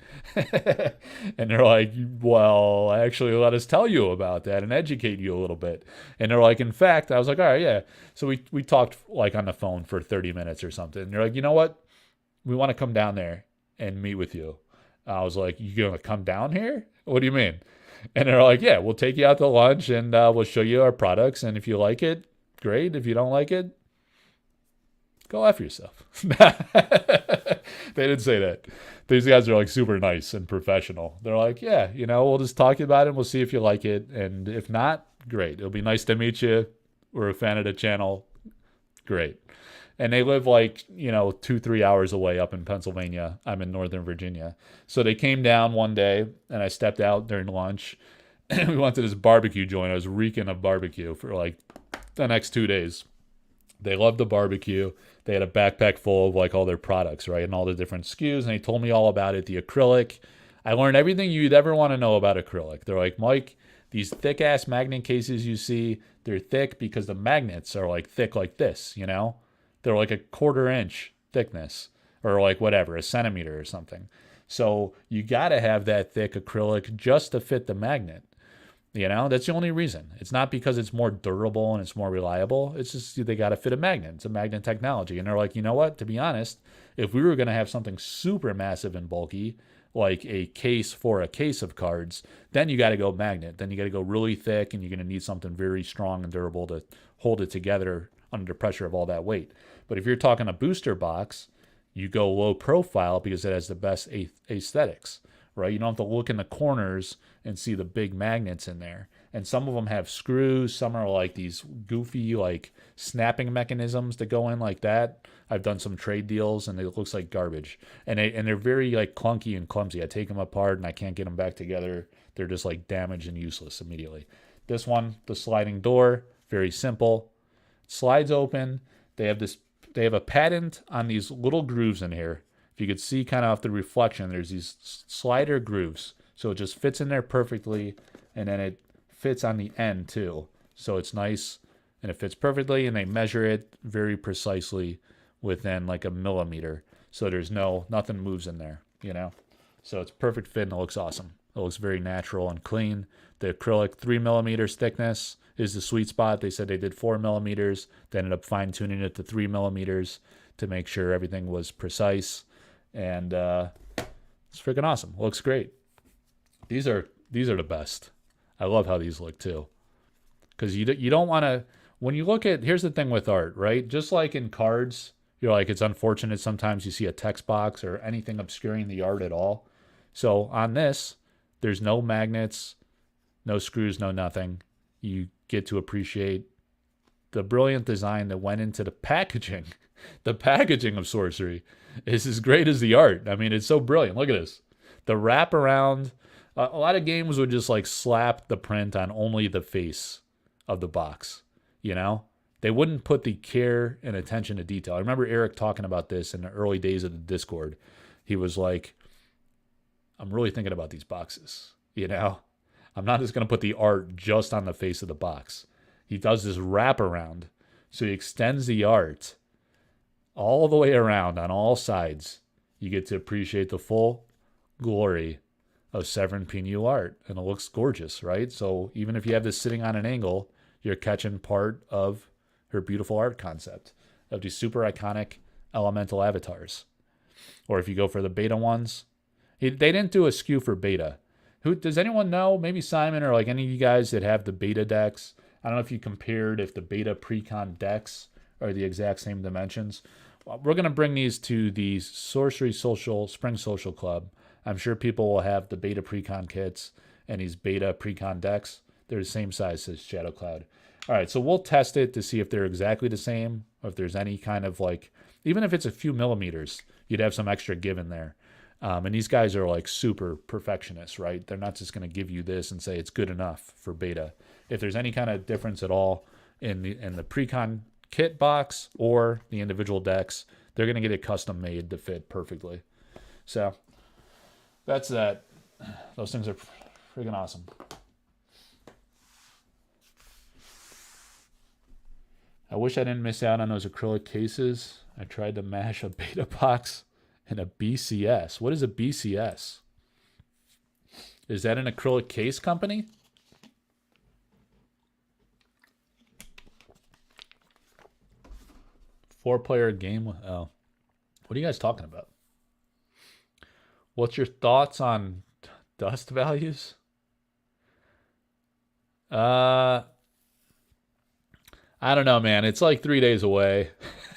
And they're like, well, actually, let us tell you about that and educate you a little bit. And they're like, in fact, I was like, all right, yeah. So we talked like on the phone for 30 minutes or something. And they're like, you know what? We want to come down there and meet with you. I was like, you going to come down here? What do you mean? And they're like, yeah, we'll take you out to lunch, and we'll show you our products. And if you like it, great. If you don't like it, go after yourself. They didn't say that. These guys are like super nice and professional. They're like, yeah, you know, we'll just talk about it. We'll see if you like it. And if not, great. It'll be nice to meet you. We're a fan of the channel. Great. And they live like, 2-3 hours away up in Pennsylvania. I'm in Northern Virginia. So they came down one day, and I stepped out during lunch. And we went to this barbecue joint. I was reeking of barbecue for like the next 2 days. They loved the barbecue. They had a backpack full of like all their products, right? And all the different SKUs. And they told me all about it. The acrylic. I learned everything you'd ever want to know about acrylic. They're like, Mike, these thick ass magnet cases you see, they're thick because the magnets are like thick like this, They're like a 1/4 inch thickness, or like whatever, a centimeter or something. So you got to have that thick acrylic just to fit the magnet. That's the only reason. It's not because it's more durable and it's more reliable. It's just they got to fit a magnet. It's a magnet technology. And they're like, you know what? To be honest, if we were going to have something super massive and bulky, like a case for a case of cards, then you got to go magnet. Then you got to go really thick, and you're going to need something very strong and durable to hold it together under pressure of all that weight. But if you're talking a booster box, you go low profile because it has the best aesthetics, right? You don't have to look in the corners and see the big magnets in there. And some of them have screws. Some are like these goofy like snapping mechanisms that go in like that. I've done some trade deals and it looks like garbage. And they're very like clunky and clumsy. I take them apart and I can't get them back together. They're just like damaged and useless immediately. This one, the sliding door, very simple. Slides open. They have a patent on these little grooves in here. If you could see kind of off the reflection, there's these slider grooves. So it just fits in there perfectly, and then it fits on the end too. So it's nice, and it fits perfectly, and they measure it very precisely within like a millimeter. So there's nothing moves in there, you know? So it's perfect fit, and it looks awesome. It looks very natural and clean. The acrylic 3 millimeters thickness is the sweet spot. They said they did 4 millimeters. They ended up fine-tuning it to 3 millimeters to make sure everything was precise. And it's freaking awesome. Looks great. These are the best. I love how these look too. Because you don't want to, when you look at, here's the thing with art, right? Just like in cards, you're like, it's unfortunate sometimes you see a text box or anything obscuring the art at all. So on this, there's no magnets, no screws, no nothing. You get to appreciate the brilliant design that went into the packaging. The packaging of Sorcery is as great as the art. I mean, it's so brilliant. Look at this. The wraparound. A lot of games would just like slap the print on only the face of the box, you know? They wouldn't put the care and attention to detail. I remember Eric talking about this in the early days of the Discord. He was like, I'm really thinking about these boxes, you know? I'm not just going to put the art just on the face of the box. He does this wraparound. So he extends the art all the way around on all sides. You get to appreciate the full glory of Severin Pinu art. And it looks gorgeous, right? So even if you have this sitting on an angle, you're catching part of her beautiful art concept of these super iconic elemental avatars. Or if you go for the beta ones, they didn't do a SKU for beta. Who does anyone know? Maybe Simon or like any of you guys that have the beta decks. I don't know if you compared if the beta pre-con decks are the exact same dimensions. Well, we're going to bring these to the Sorcery Social Spring Social Club. I'm sure people will have the beta pre-con kits and these beta pre-con decks. They're the same size as Shadow Cloud. All right, so we'll test it to see if they're exactly the same, or if there's any kind of like, even if it's a few millimeters, you'd have some extra give in there. And these guys are like super perfectionists, right? They're not just going to give you this and say it's good enough for beta. If there's any kind of difference at all in the pre-con kit box or the individual decks, they're going to get it custom made to fit perfectly. So that's that. Those things are freaking awesome. I wish I didn't miss out on those acrylic cases. I tried to mash a beta box and a BCS. What is a BCS? Is that an acrylic case company? Four-player game. Oh. What are you guys talking about? What's your thoughts on dust values? I don't know, man. It's like 3 days away.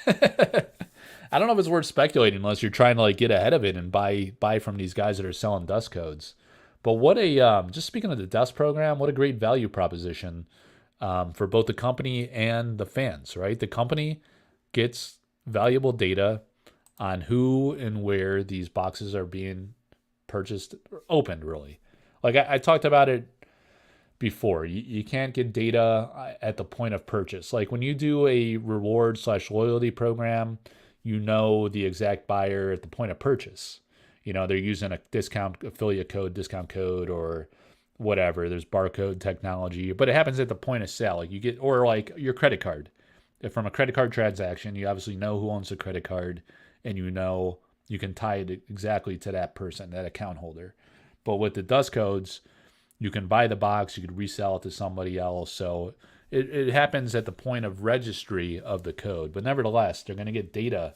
I don't know if it's worth speculating unless you're trying to like get ahead of it and buy from these guys that are selling dust codes. But what a just speaking of the dust program, what a great value proposition for both the company and the fans, right? The company gets valuable data on who and where these boxes are being purchased or opened, really. Like I talked about it before. You can't get data at the point of purchase. Like when you do a reward/loyalty program, you know the exact buyer at the point of purchase. You know, they're using a discount affiliate code, discount code, or whatever. There's barcode technology, but it happens at the point of sale. Like you get, or like your credit card. If from a credit card transaction, you obviously know who owns the credit card, and you know you can tie it exactly to that person, that account holder. But with the dust codes, you can buy the box, you could resell it to somebody else. So it happens at the point of registry of the code. But nevertheless, they're going to get data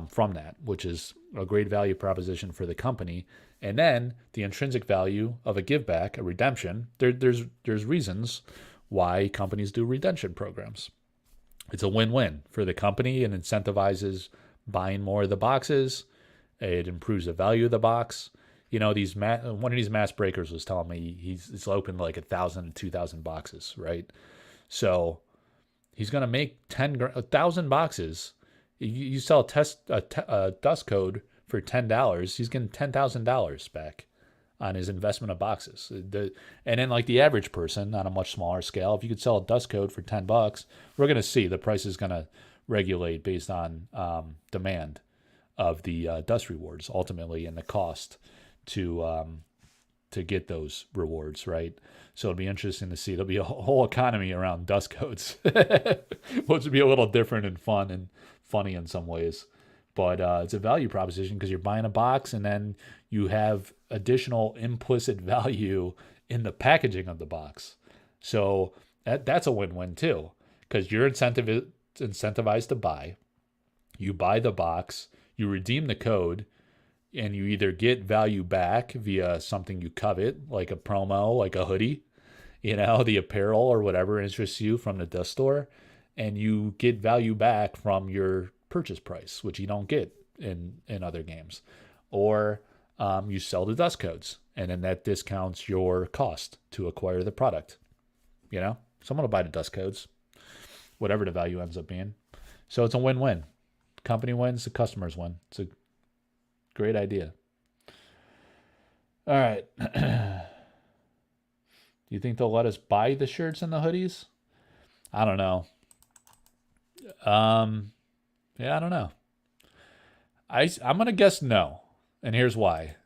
from that, which is a great value proposition for the company. And then the intrinsic value of a give back, a redemption, there's reasons why companies do redemption programs. It's a win-win for the company. It incentivizes buying more of the boxes. It improves the value of the box. You know, one of these mass breakers was telling me he's opened like 1,000 to 2,000 boxes, right? So he's gonna make 1,000 boxes. You sell a dust code for $10, he's getting $10,000 back on his investment of boxes. And then like the average person on a much smaller scale, if you could sell a dust code for $10, we're gonna see the price is gonna regulate based on demand of the dust rewards ultimately and the cost to get those rewards, right? So it'll be interesting to see. There'll be a whole economy around dust codes, which would be a little different and fun and funny in some ways. But it's a value proposition because you're buying a box and then you have additional implicit value in the packaging of the box. So that's a win-win too, because you're incentivized to buy. You buy the box, you redeem the code, and you either get value back via something you covet, like a promo, like a hoodie, you know, the apparel or whatever interests you from the dust store, and you get value back from your purchase price, which you don't get in other games. Or you sell the dust codes, and then that discounts your cost to acquire the product. You know, someone will buy the dust codes, whatever the value ends up being. So it's a win-win. The company wins, the customers win. It's a great idea. All right. You think they'll let us buy the shirts and the hoodies? I don't know. Yeah, I don't know. I'm going to guess no. And here's why.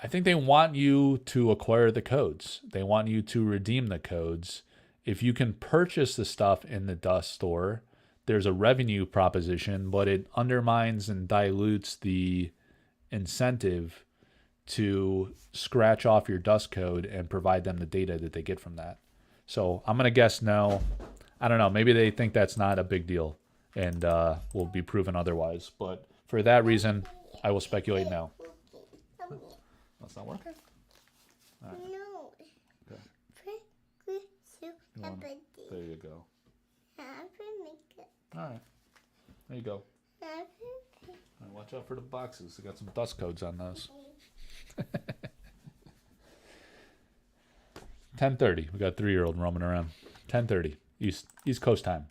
I think they want you to acquire the codes. They want you to redeem the codes. If you can purchase the stuff in the dust store, there's a revenue proposition, but it undermines and dilutes the incentive to scratch off your dust code and provide them the data that they get from that. So I'm going to guess no. I don't know. Maybe they think that's not a big deal and will be proven otherwise. But for that reason, I will speculate no. That's not working? All right. No. Okay. There you go. All right. There you go. All right, watch out for the boxes. They got some dust codes on those. 10:30. We got a 3-year-old roaming around. 10:30. East Coast time.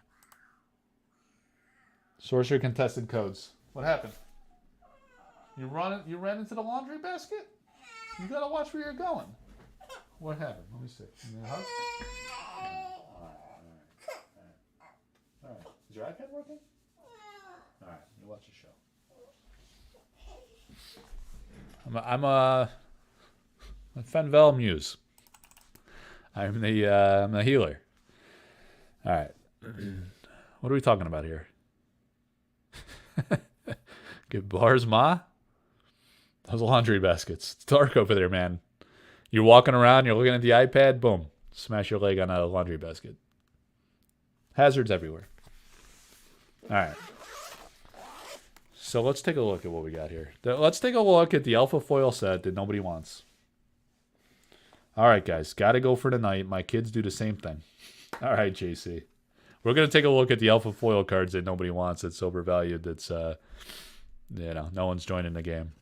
Sorcery contested codes. What happened? You ran into the laundry basket? You gotta watch where you're going. What happened? Let me see. You need a hug? All right. Is your iPad working? All right. You watch the show. I'm a Fenvel Muse. I'm the healer. All right. What are we talking about here? Give bars ma? Those laundry baskets. It's dark over there, man. You're walking around, you're looking at the iPad, boom. Smash your leg on a laundry basket. Hazards everywhere. All right. So let's take a look at what we got here. Let's take a look at the alpha foil set that nobody wants. All right, guys. Got to go for tonight. My kids do the same thing. All right, JC. We're going to take a look at the alpha foil cards that nobody wants. That's overvalued. That's, no one's joining the game.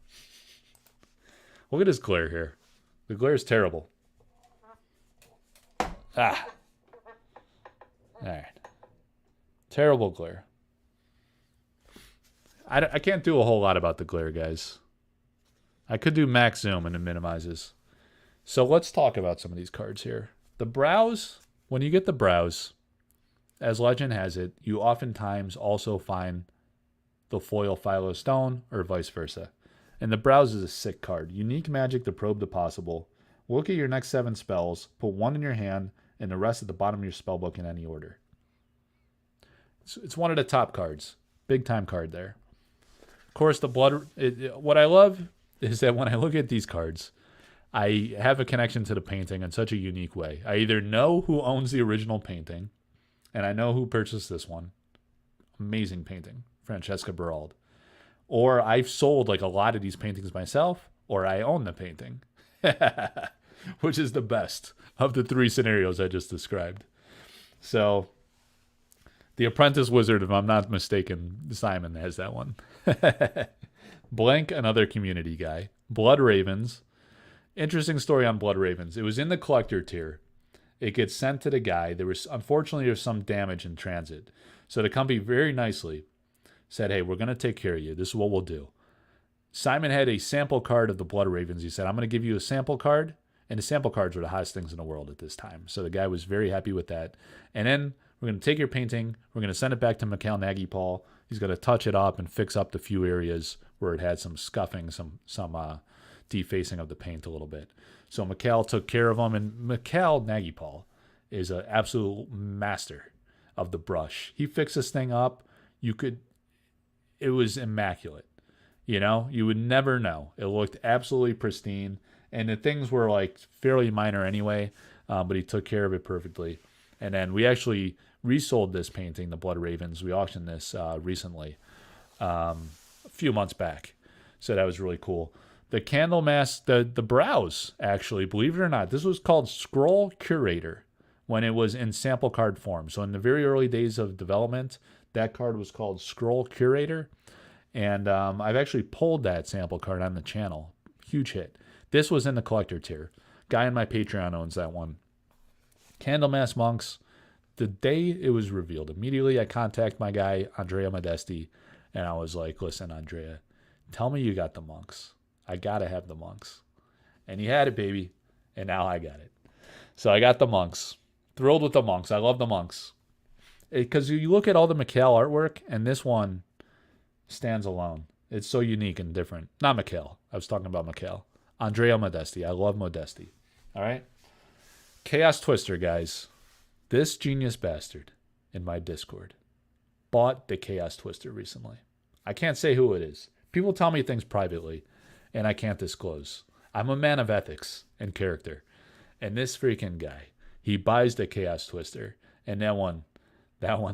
Look at this glare here. The glare is terrible. Ah. All right. Terrible glare. I can't do a whole lot about the glare, guys. I could do max zoom and it minimizes. So let's talk about some of these cards here. The brows, when you get the brows, as legend has it, you oftentimes also find the foil philo stone or vice versa. And the brows is a sick card. Unique magic to probe the possible. Look at your next 7 spells, put 1 in your hand, and the rest at the bottom of your spellbook in any order. It's one of the top cards. Big time card there. Of course, the blood. What I love is that when I look at these cards, I have a connection to the painting in such a unique way. I either know who owns the original painting, and I know who purchased this one. Amazing painting, Francesca Berald. Or I've sold like a lot of these paintings myself, or I own the painting, which is the best of the 3 scenarios I just described. So, The Apprentice Wizard, if I'm not mistaken, Simon has that one. Blank, another community guy. Blood Ravens. Interesting story on Blood Ravens. It was in the collector tier. It gets sent to the guy. Unfortunately, there's some damage in transit. So the company very nicely said, hey, we're going to take care of you. This is what we'll do. Simon had a sample card of the Blood Ravens. He said, I'm going to give you a sample card. And the sample cards were the hottest things in the world at this time. So the guy was very happy with that. And then we're going to take your painting. We're going to send it back to Mikhail Nagy-Paul. He's going to touch it up and fix up the few areas where it had some scuffing, some defacing of the paint a little bit. So Mikhail took care of him. And Mikhail Nagy-Paul is an absolute master of the brush. He fixed this thing up. It was immaculate. You know, you would never know. It looked absolutely pristine. And the things were like fairly minor anyway, but he took care of it perfectly. And then we actually resold this painting, the Blood Ravens. We auctioned this recently, a few months back. So that was really cool. The candle mask, the brows, actually, believe it or not, this was called Scroll Curator when it was in sample card form. So in the very early days of development, that card was called Scroll Curator. And I've actually pulled that sample card on the channel. Huge hit. This was in the collector tier. Guy on my Patreon owns that one. Candlemass Monks. The day it was revealed, immediately I contact my guy, Andrea Modesti, and I was like, listen, Andrea, tell me you got the monks. I got to have the monks. And he had it, baby. And now I got it. So I got the monks. Thrilled with the monks. I love the monks. Because you look at all the Mikhail artwork, and this one stands alone. It's so unique and different. Not Mikhail. I was talking about Mikhail. Andrea Modesti. I love Modesti. All right? Chaos Twister, guys. This genius bastard in my Discord bought the Chaos Twister recently. I can't say who it is. People tell me things privately, and I can't disclose. I'm a man of ethics and character. And this freaking guy, he buys the Chaos Twister, and that one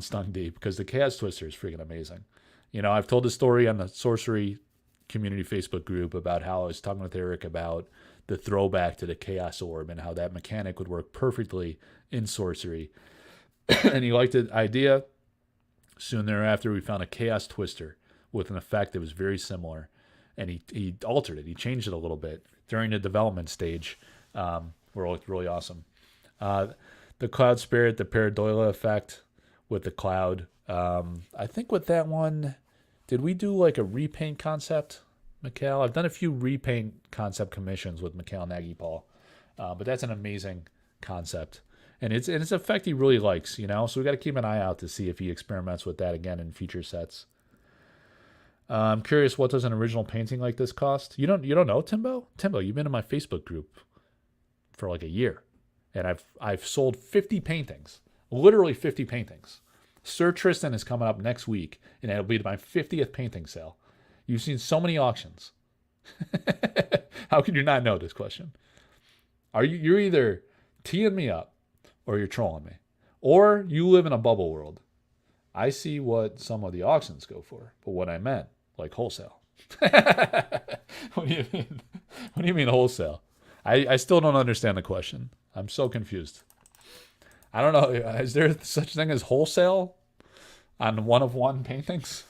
stung deep because the Chaos Twister is freaking amazing. You know, I've told the story on the Sorcery community Facebook group about how I was talking with Eric about the throwback to the Chaos Orb and how that mechanic would work perfectly in Sorcery. And he liked the idea. Soon thereafter, we found a Chaos Twister with an effect that was very similar. And he altered it. He changed it a little bit during the development stage, where it looked really awesome. The Cloud Spirit, the Paradoila effect with the cloud. I think with that one, did we do like a repaint concept, Mikhail? I've done a few repaint concept commissions with Mikhail Nagy-Paul, but that's an amazing concept. And it's an effect he really likes, you know? So we got to keep an eye out to see if he experiments with that again in future sets. I'm curious, what does an original painting like this cost? You don't know, Timbo? Timbo, you've been in my Facebook group for like a year, and I've sold 50 paintings, literally 50 paintings. Sir Tristan is coming up next week, and it'll be my 50th painting sale. You've seen so many auctions. How can you not know this question? You're either teeing me up, or you're trolling me, or you live in a bubble world. I see what some of the auctions go for, but what I meant, like wholesale. What do you mean? What do you mean wholesale? I still don't understand the question. I'm so confused. I don't know. Is there such thing as wholesale on one-of-one paintings?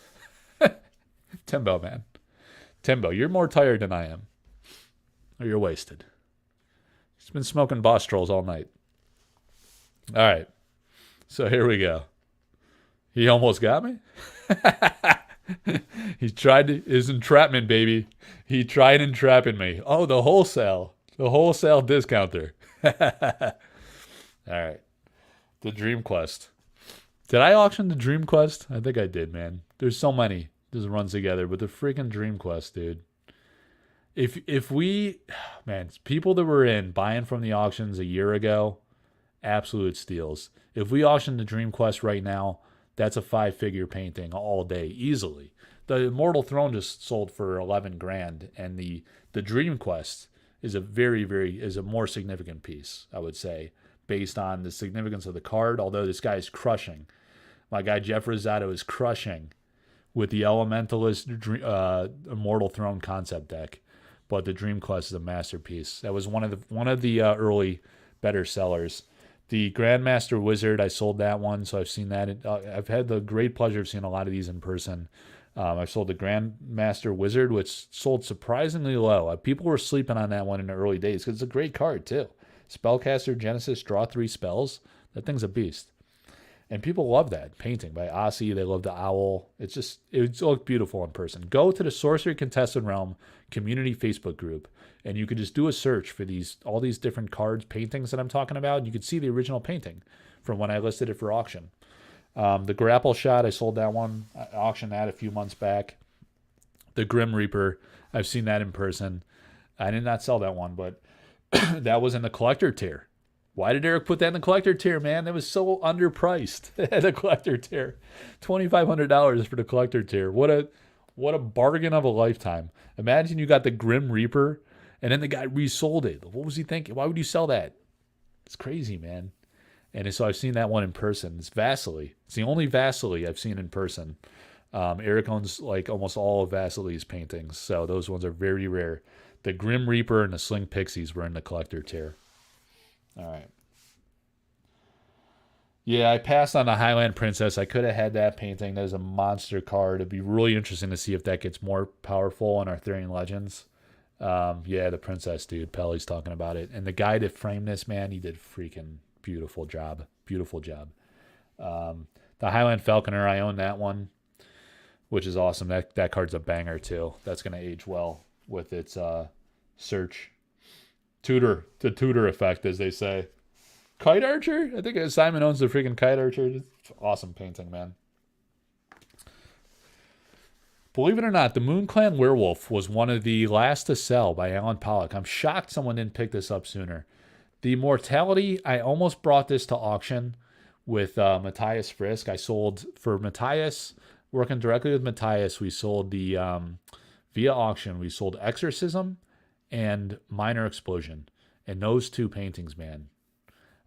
Timbo, man. Timbo, you're more tired than I am. Or you're wasted. He's been smoking boss trolls all night. All right. So here we go. He almost got me? He tried his entrapment, baby. He tried entrapping me. Oh, the wholesale discounter. All right. The Dream Quest. Did I auction the Dream Quest? I think I did, man. There's so many. Just runs together. But the freaking Dream Quest, dude. If we, man, people that were in buying from the auctions a year ago, absolute steals. If we auction the Dream Quest right now, that's a 5-figure painting all day, easily. The Immortal Throne just sold for 11 grand, and the Dream Quest is is a more significant piece, I would say, based on the significance of the card, although this guy is crushing. My guy Jeff Rosado is crushing with the Elementalist Immortal Throne concept deck, but the Dream Quest is a masterpiece. That was one of the early better sellers. The Grandmaster Wizard, I sold that one, so I've seen that. I've had the great pleasure of seeing a lot of these in person. I've sold the Grandmaster Wizard, which sold surprisingly low. People were sleeping on that one in the early days because it's a great card too. Spellcaster Genesis, draw 3 spells. That thing's a beast. And people love that painting by Aussie. They love the owl. It looked beautiful in person. Go to the Sorcery Contested Realm community Facebook group, and you could just do a search for all these different cards, paintings that I'm talking about. And you could see the original painting from when I listed it for auction. The Grapple Shot, I sold that one. I auctioned that a few months back. The Grim Reaper, I've seen that in person. I did not sell that one, but that was in the collector tier. Why did Eric put that in the collector tier, man? That was so underpriced at the collector tier. $2,500 for the collector tier. What a bargain of a lifetime. Imagine you got the Grim Reaper, and then the guy resold it. What was he thinking? Why would you sell that? It's crazy, man. And so I've seen that one in person. It's Vasily. It's the only Vasily I've seen in person. Eric owns like almost all of Vasily's paintings, so those ones are very rare. The Grim Reaper and the Sling Pixies were in the collector tier. All right. Yeah, I passed on the Highland Princess. I could have had that painting. That is a monster card. It'd be really interesting to see if that gets more powerful in Arthurian Legends. Yeah, the Princess, dude. Pelly's talking about it. And the guy that framed this, man, he did freaking beautiful job. Beautiful job. The Highland Falconer, I own that one, which is awesome. That card's a banger, too. That's going to age well with its search. The tutor effect, as they say. Kite Archer? I think Simon owns the freaking Kite Archer. It's awesome painting, man. Believe it or not, the Moon Clan Werewolf was one of the last to sell by Alan Pollock. I'm shocked someone didn't pick this up sooner. The Mortality, I almost brought this to auction with Matthias Frisk. I sold for Matthias, working directly with Matthias, we sold the, via auction, we sold Exorcism and Minor Explosion. And those two paintings, man,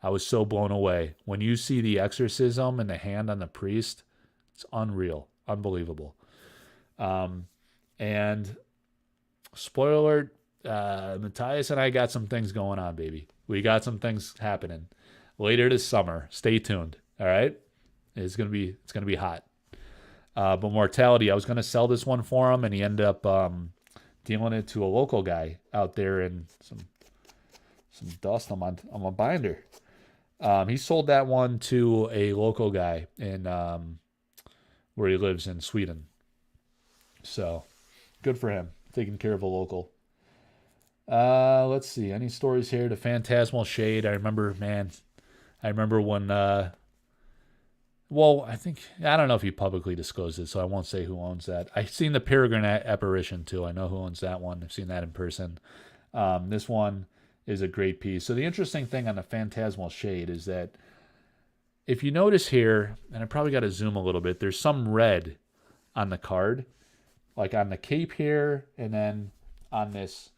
I was so blown away. When you see the Exorcism and the hand on the priest, it's unreal, unbelievable. And spoiler alert, Matthias and I got some things going on, baby. We got some things happening later this summer. Stay tuned. All right, it's gonna be hot. But Mortality, I was gonna sell this one for him, and he ended up dealing it to a local guy out there in some dust on my binder. He sold that one to a local guy in where he lives in Sweden. So good for him, taking care of a local. Let's see, any stories here? The Phantasmal Shade. I remember when well, I don't know if he publicly disclosed it, so I won't say who owns that. I've seen the Peregrine Apparition too. I know who owns that one. I've seen that in person. This one is a great piece. So the interesting thing on the Phantasmal Shade is that if you notice here, and I probably got to zoom a little bit, there's some red on the card, like on the cape here, and then on this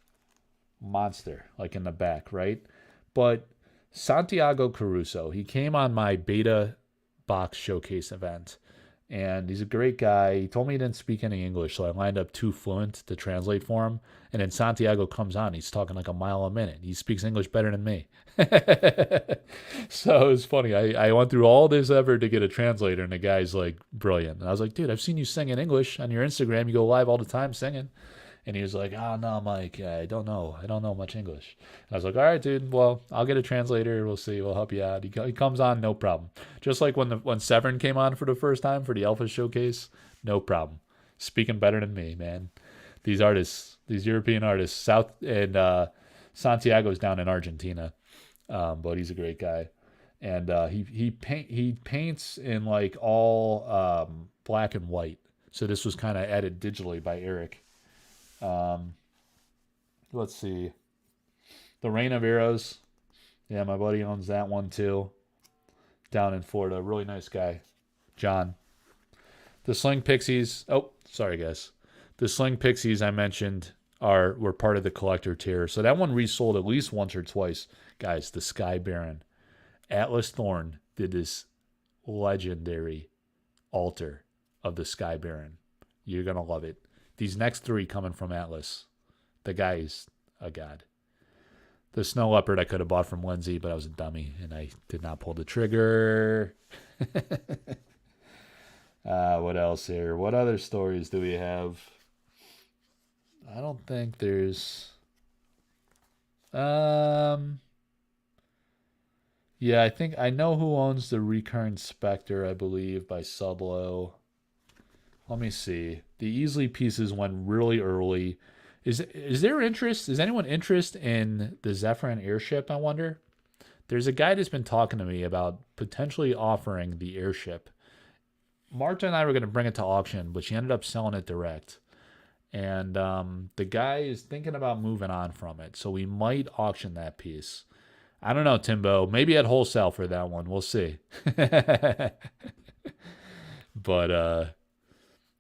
monster, like in the back, right? But Santiago Caruso, he came on my beta box showcase event, and he's a great guy. He told me he didn't speak any English, so I lined up 2 fluent to translate for him. And then Santiago comes on. He's talking like a mile a minute. He speaks English better than me. So it was funny. I went through all this effort to get a translator, and the guy's like brilliant. And I was like, dude, I've seen you sing in English on your Instagram. You go live all the time singing. And he was like, oh, no, Mike, I don't know much English. And I was like, all right, dude, well, I'll get a translator. We'll see. We'll help you out. He comes on, no problem. Just like when Severn came on for the first time for the Alpha Showcase, no problem. Speaking better than me, man. These artists, these European artists, Santiago's down in Argentina, but he's a great guy. And he paints in like all black and white. So this was kind of added digitally by Eric. Let's see. The Rain of Arrows. Yeah, my buddy owns that one too. Down in Florida. Really nice guy. John. The Sling Pixies. Oh, sorry guys. The Sling Pixies I mentioned were part of the collector tier. So that one resold at least once or twice. Guys, the Sky Baron. Atlas Thorn did this legendary altar of the Sky Baron. You're going to love it. These next 3 coming from Atlas. The guy's a god. The Snow Leopard I could have bought from Lindsay, but I was a dummy, and I did not pull the trigger. What else here? What other stories do we have? I don't think there's. Um. Yeah, I think I know who owns the Recurrent Spectre, I believe, by Sublo. Let me see. The Easley pieces went really early. Is there interest? Is anyone interested in the Zephyrin airship, I wonder? There's a guy that's been talking to me about potentially offering the airship. Marta and I were going to bring it to auction, but she ended up selling it direct. And the guy is thinking about moving on from it. So we might auction that piece. I don't know, Timbo. Maybe at wholesale for that one. We'll see. But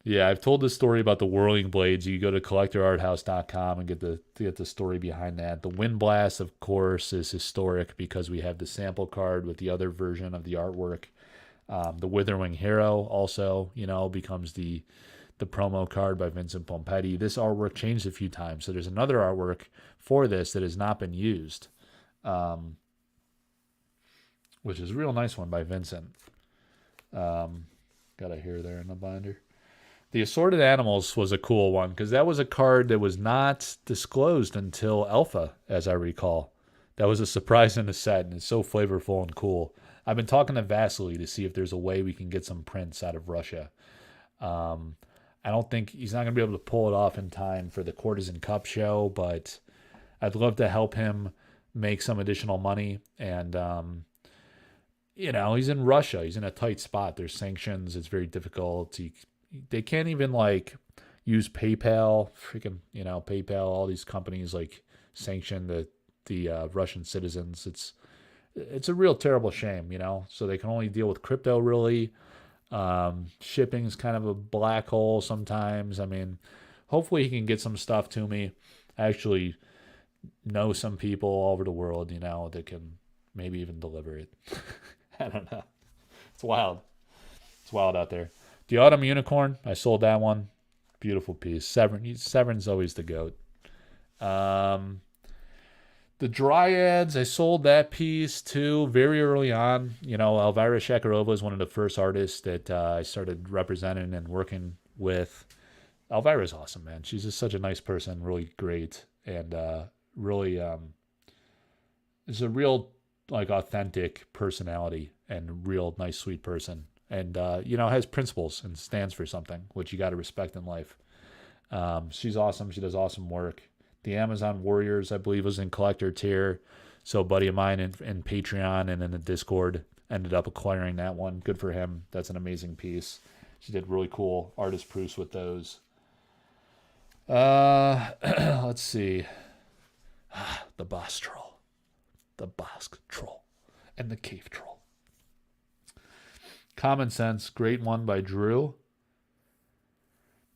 yeah, I've told the story about the whirling blades. You go to collectorarthouse.com and get the story behind that. The Wind Blast, of course, is historic because we have the sample card with the other version of the artwork. The Witherwing Hero also, becomes the promo card by Vincent Pompetti. This artwork changed a few times, so there's another artwork for this that has not been used, which is a real nice one by Vincent. Got a hair there in the binder. The Assorted Animals was a cool one because that was a card that was not disclosed until Alpha, as I recall. That was a surprise in the set, and it's so flavorful and cool. I've been talking to Vasily to see if there's a way we can get some prints out of Russia. I don't think he's not going to be able to pull it off in time for the Courtesan Cup show, but I'd love to help him make some additional money. And, he's in Russia. He's in a tight spot. There's sanctions. It's very difficult. They can't even use PayPal, PayPal, all these companies sanction the Russian citizens. It's a real terrible shame, so they can only deal with crypto really. Shipping is kind of a black hole sometimes. I mean, hopefully he can get some stuff to me. I actually know some people all over the world, that can maybe even deliver it. I don't know. It's wild. It's wild out there. The Autumn Unicorn, I sold that one. Beautiful piece. Severin's always the GOAT. The Dryads, I sold that piece too very early on. Elvira Shakarova is one of the first artists that I started representing and working with. Elvira's awesome, man. She's just such a nice person, really great, and really is a real authentic personality and real nice, sweet person. And, has principles and stands for something, which you got to respect in life. She's awesome. She does awesome work. The Amazon Warriors, I believe, was in collector tier. So a buddy of mine in Patreon and in the Discord ended up acquiring that one. Good for him. That's an amazing piece. She did really cool artist proofs with those. Let's see. The Boss Troll. The Bosk Troll. And the Cave Troll. Common Sense, great one by Drew.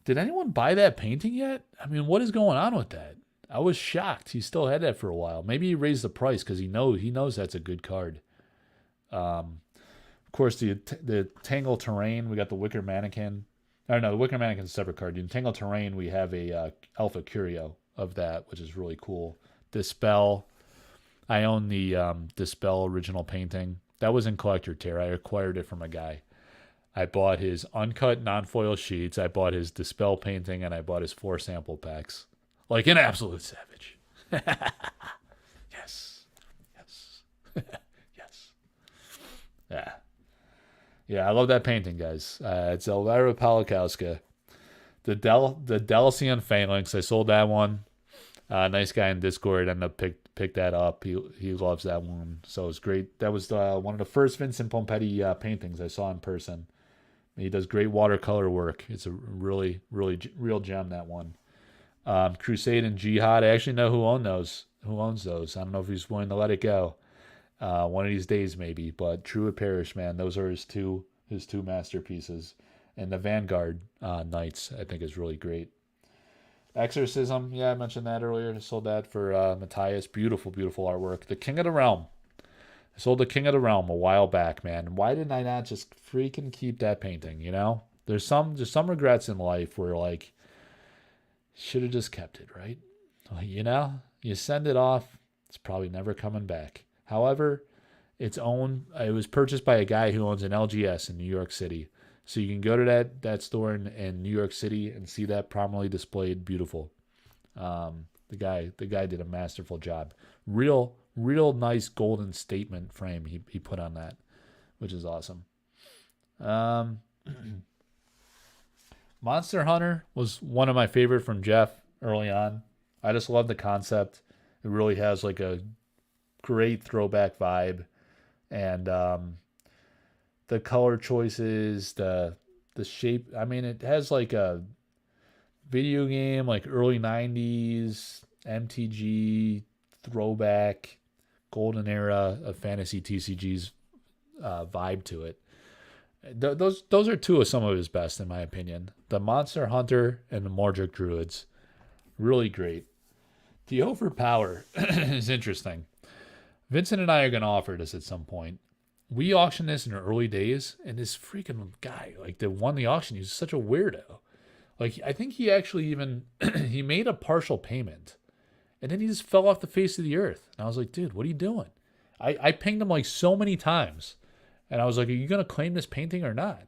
Did anyone buy that painting yet? I mean, what is going on with that? I was shocked. He still had that for a while. Maybe he raised the price because he knows that's a good card. Of course, the Tangle Terrain, we got the Wicker Mannequin. I don't know, the Wicker Mannequin's a separate card. In Tangle Terrain, we have a Alpha Curio of that, which is really cool. Dispel. I own the Dispel original painting. That was in collector tier. I acquired it from a guy. I bought his uncut non-foil sheets. I bought his Dispel painting, and I bought his 4 sample packs. Like an absolute savage. Yes. Yes. Yeah. Yeah, I love that painting, guys. It's Elvira Palikowska. The Delician Phalanx. I sold that one. Nice guy in Discord ended up pick that up. He loves that one, so it's great. That was one of the first Vincent Pompetti paintings I saw in person. He does great watercolor work. It's a really real gem, that one. Crusade and Jihad. I actually know who owns those. I don't know if he's willing to let it go. One of these days maybe. But Truett Parish, man, those are his two masterpieces. And the Vanguard Knights, I think, is really great. Exorcism, yeah, I mentioned that earlier. I sold that for Matthias. Beautiful artwork. The King of the Realm. I sold the King of the Realm a while back, man. Why didn't I not just freaking keep that painting, There's some regrets in life where, should have just kept it, right? You send it off, it's probably never coming back. However, it was purchased by a guy who owns an LGS in New York City. So you can go to that store in New York City and see that prominently displayed. Beautiful. The guy did a masterful job. Real nice golden statement frame he put on that, which is awesome. Monster Hunter was one of my favorite from Jeff early on. I just love the concept. It really has like a great throwback vibe, and the color choices, the shape. I mean, it has like a video game, like early 90s MTG throwback golden era of fantasy TCGs vibe to it. Those are two of some of his best, in my opinion. The Monster Hunter and the Mordric Druids. Really great. The Overpower is interesting. Vincent and I are going to offer this at some point. We auctioned this in the early days, and this freaking guy, like, that won the auction, he's such a weirdo. Like, I think he actually even, he made a partial payment, and then he just fell off the face of the earth. And I was like, dude, what are you doing? I pinged him, like, so many times. And I was like, are you going to claim this painting or not?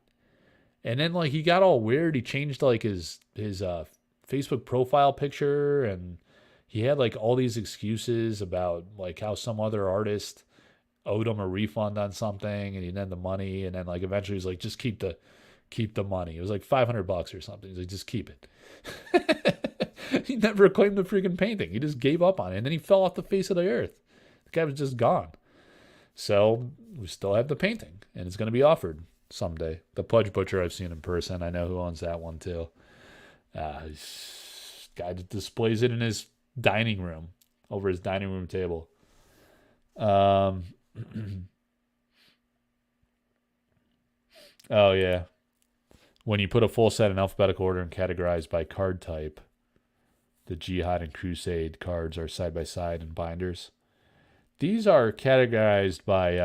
And then, like, he got all weird. He changed, like, his Facebook profile picture, and he had, like, all these excuses about, like, how some other artist owed him a refund on something, and he had the money, and then, like, eventually he's like, just keep the money. It was like $500 or something. He's like, just keep it. He never claimed the freaking painting. He just gave up on it, and then he fell off the face of the earth. The guy was just gone. So we still have the painting, and it's going to be offered someday. The Pudge Butcher I've seen in person. I know who owns that one too. Guy displays it in his dining room, over his dining room table. Oh yeah. When you put a full set in alphabetical order and categorized by card type, the Jihad and Crusade cards are side by side in binders. These are categorized by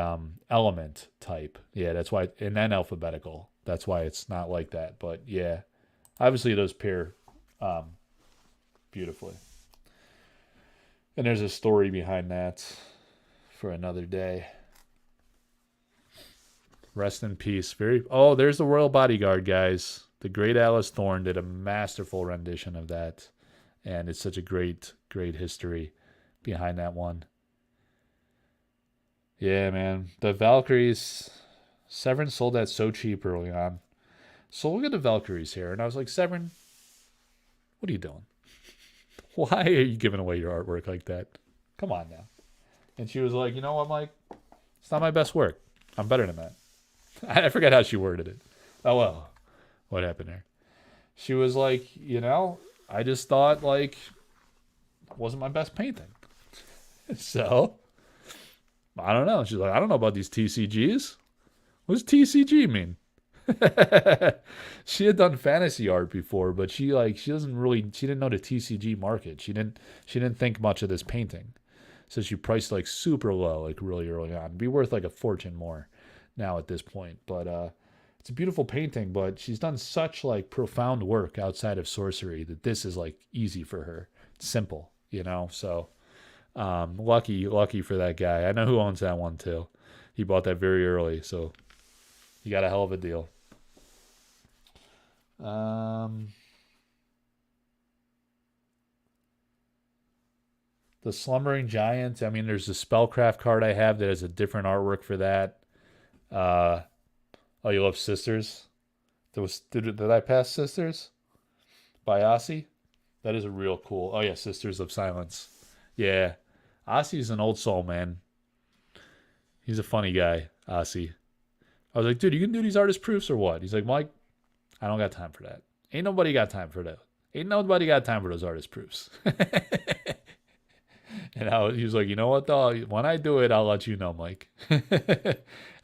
element type. Yeah, that's why, and then alphabetical. That's why it's not like that. But yeah, obviously those pair beautifully. And there's a story behind that for another day. Rest in peace. There's the Royal Bodyguard, guys. The great Alice Thorn did a masterful rendition of that. And it's such a great history behind that one. Yeah, man. The Valkyries, Severin sold that so cheap early on. So look at the Valkyries here. And I was like, Severin, what are you doing? Why are you giving away your artwork like that? Come on now. And she was like, you know what, Mike? It's not my best work. I'm better than that. I forget how she worded it. Oh, well. What happened there? She was like, I just thought, like, it wasn't my best painting. So, I don't know. She's like, I don't know about these TCGs. What does TCG mean? She had done fantasy art before, but she didn't know the TCG market. She didn't think much of this painting. So she priced like super low, like really early on. It'd be worth like a fortune more now at this point. But it's a beautiful painting, but she's done such like profound work outside of Sorcery that this is like easy for her. It's simple, So lucky for that guy. I know who owns that one too. He bought that very early, so he got a hell of a deal. The Slumbering Giant. I mean, there's a Spellcraft card I have that has a different artwork for that. You love Sisters? Did I pass Sisters? By Aussie? That is a real cool. Oh yeah, Sisters of Silence. Yeah. Ossie's an old soul, man. He's a funny guy, Ossie. I was like, dude, you can do these artist proofs or what? He's like, Mike, I don't got time for that. Ain't nobody got time for that. Ain't nobody got time for those artist proofs. And he was like, you know what, though? When I do it, I'll let you know, Mike.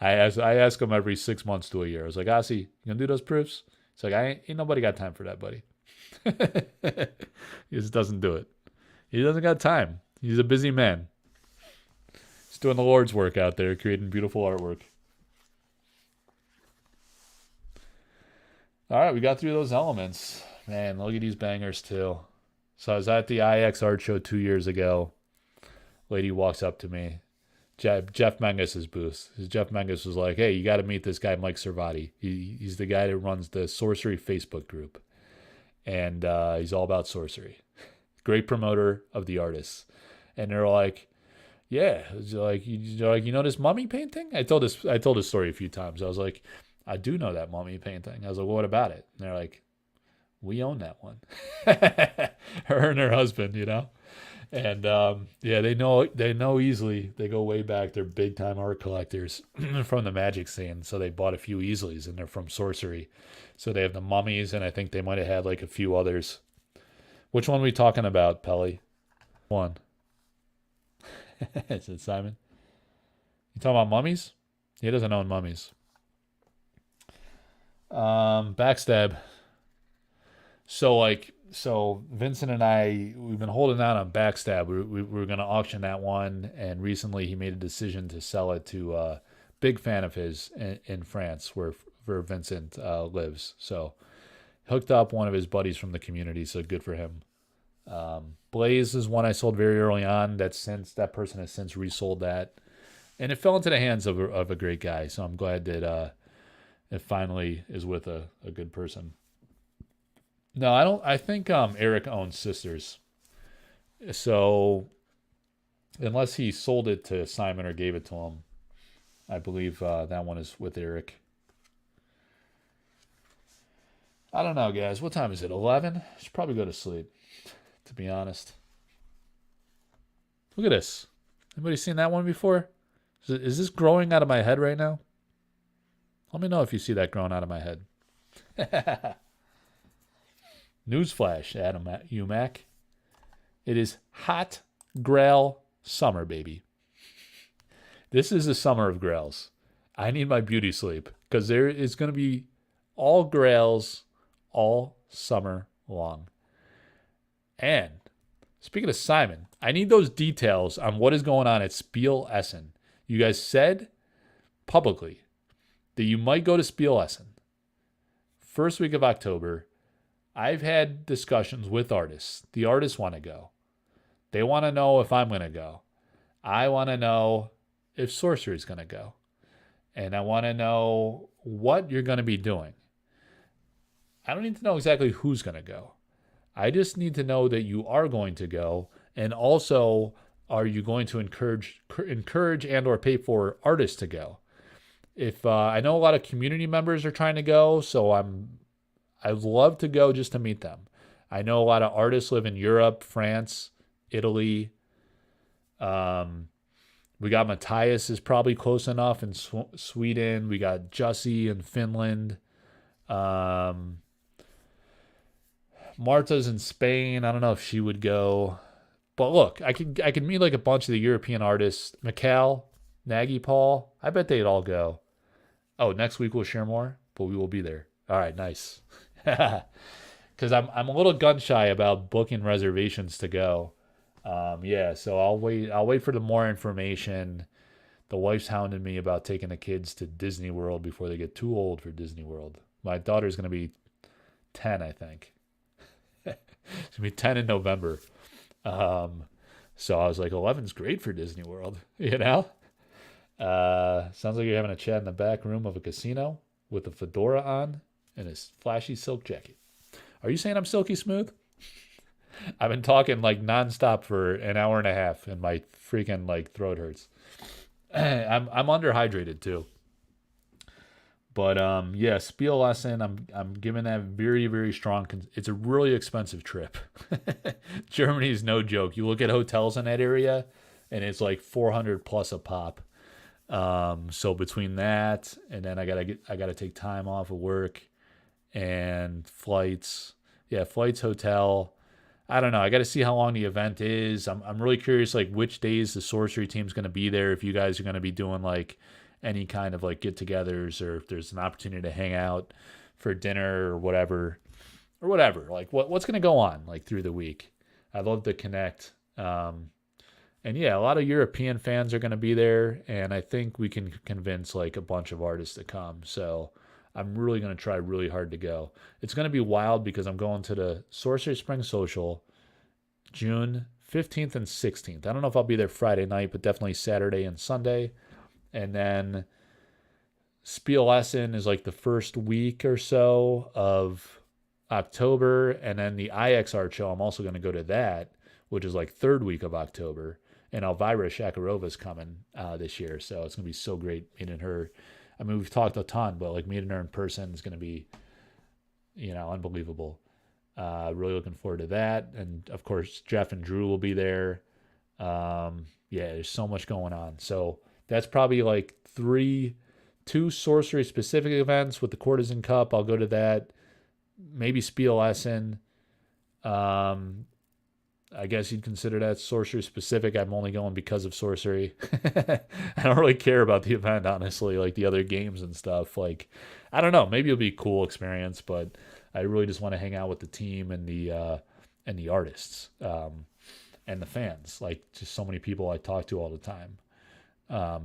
I ask him every 6 months to a year. I was like, Ossie, you gonna do those proofs? He's like, ain't nobody got time for that, buddy. He just doesn't do it. He doesn't got time. He's a busy man. He's doing the Lord's work out there, creating beautiful artwork. All right, we got through those elements. Man, look at these bangers, too. So I was at the IX art show 2 years ago. Lady walks up to me. Jeff Menges' booth. Jeff Menges was like, hey, you got to meet this guy, Mike Servati. He's the guy that runs the Sorcery Facebook group. And he's all about sorcery. Great promoter of the artists. And they're like, yeah, you know this mummy painting? I told this story a few times. I was like, I do know that mummy painting. I was like, well, what about it? And they're like, we own that one. Her and her husband, you know? And yeah, they know easily. They go way back. They're big time art collectors from the magic scene. So they bought a few Easleys, and they're from Sorcery. So they have the mummies, and I think they might have had like a few others. Which one are we talking about, Pelly? One. Is it Simon? You talking about mummies? He doesn't own mummies. Backstab. So Vincent and I, we've been holding out on Backstab. We were going to auction that one, and recently he made a decision to sell it to a big fan of his in France, where Vincent lives. So hooked up one of his buddies from the community, so good for him. Blaze is one I sold very early on. That person has since resold that, and it fell into the hands of a great guy. So I'm glad that it finally is with a good person. No, I don't. I think Eric owns Sisters, so unless he sold it to Simon or gave it to him, I believe that one is with Eric. I don't know, guys. What time is it? 11? I should probably go to sleep, to be honest. Look at this. Anybody seen that one before? Is this growing out of my head right now? Let me know if you see that growing out of my head. Newsflash, Adam UMac. It is hot Grail summer, baby. This is the summer of Grails. I need my beauty sleep because there is going to be all Grails all summer long. And speaking of Simon, I need those details on what is going on at Spiel Essen. You guys said publicly that you might go to Spiel Essen. First week of October. I've had discussions with artists. The artists want to go. They want to know if I'm going to go. I want to know if Sorcery is going to go. And I want to know what you're going to be doing. I don't need to know exactly who's going to go. I just need to know that you are going to go. And also, are you going to encourage and or pay for artists to go? If I know a lot of community members are trying to go, so I'd love to go just to meet them. I know a lot of artists live in Europe, France, Italy. We got Matthias is probably close enough in Sweden. We got Jussie in Finland. Marta's in Spain. I don't know if she would go. But look, I could meet like a bunch of the European artists. Mikhail, Nagy Paul. I bet they'd all go. Oh, next week we'll share more, but we will be there. All right, nice. Because I'm a little gun shy about booking reservations to go. Yeah, so I'll wait for the more information. The wife's hounding me about taking the kids to Disney World before they get too old for Disney World. My daughter's gonna be 10, I think. She's gonna be 10 in November. So I was like, 11's great for Disney World, you know. Sounds like you're having a chat in the back room of a casino with a fedora on and his flashy silk jacket. Are you saying I'm silky smooth? I've been talking like nonstop for an hour and a half, and my freaking like throat hurts. I'm underhydrated too. But yeah, Spiel Essen, I'm giving that very, very strong. It's a really expensive trip. Germany is no joke. You look at hotels in that area, and it's like 400 plus a pop. So between that and then I gotta take time off of work and flights. Yeah, flights, hotel. I don't know. I got to see how long the event is. I'm really curious, like which days the Sorcery team's going to be there. If you guys are going to be doing like any kind of like get-togethers, or if there's an opportunity to hang out for dinner or whatever. Like what's going to go on like through the week. I'd love to connect. And yeah, a lot of European fans are going to be there, and I think we can convince like a bunch of artists to come. So I'm really going to try really hard to go. It's going to be wild because I'm going to the Sorcery Spring Social June 15th and 16th. I don't know if I'll be there Friday night, but definitely Saturday and Sunday. And then Spielessen is like the first week or so of October. And then the IX Art Show, I'm also going to go to that, which is like third week of October. And Elvira Shakarova is coming this year. So it's going to be so great meeting her. I mean, we've talked a ton, but like meeting her in person is going to be, unbelievable. Really looking forward to that. And of course, Jeff and Drew will be there. There's so much going on. So that's probably like 2 sorcery specific events with the Courtesan Cup. I'll go to that. Maybe Spielessen. I guess you'd consider that sorcery specific. I'm only going because of sorcery. I don't really care about the event, honestly, like the other games and stuff. Like, I don't know. Maybe it'll be a cool experience, but I really just want to hang out with the team and the artists and the fans. Like, just so many people I talk to all the time,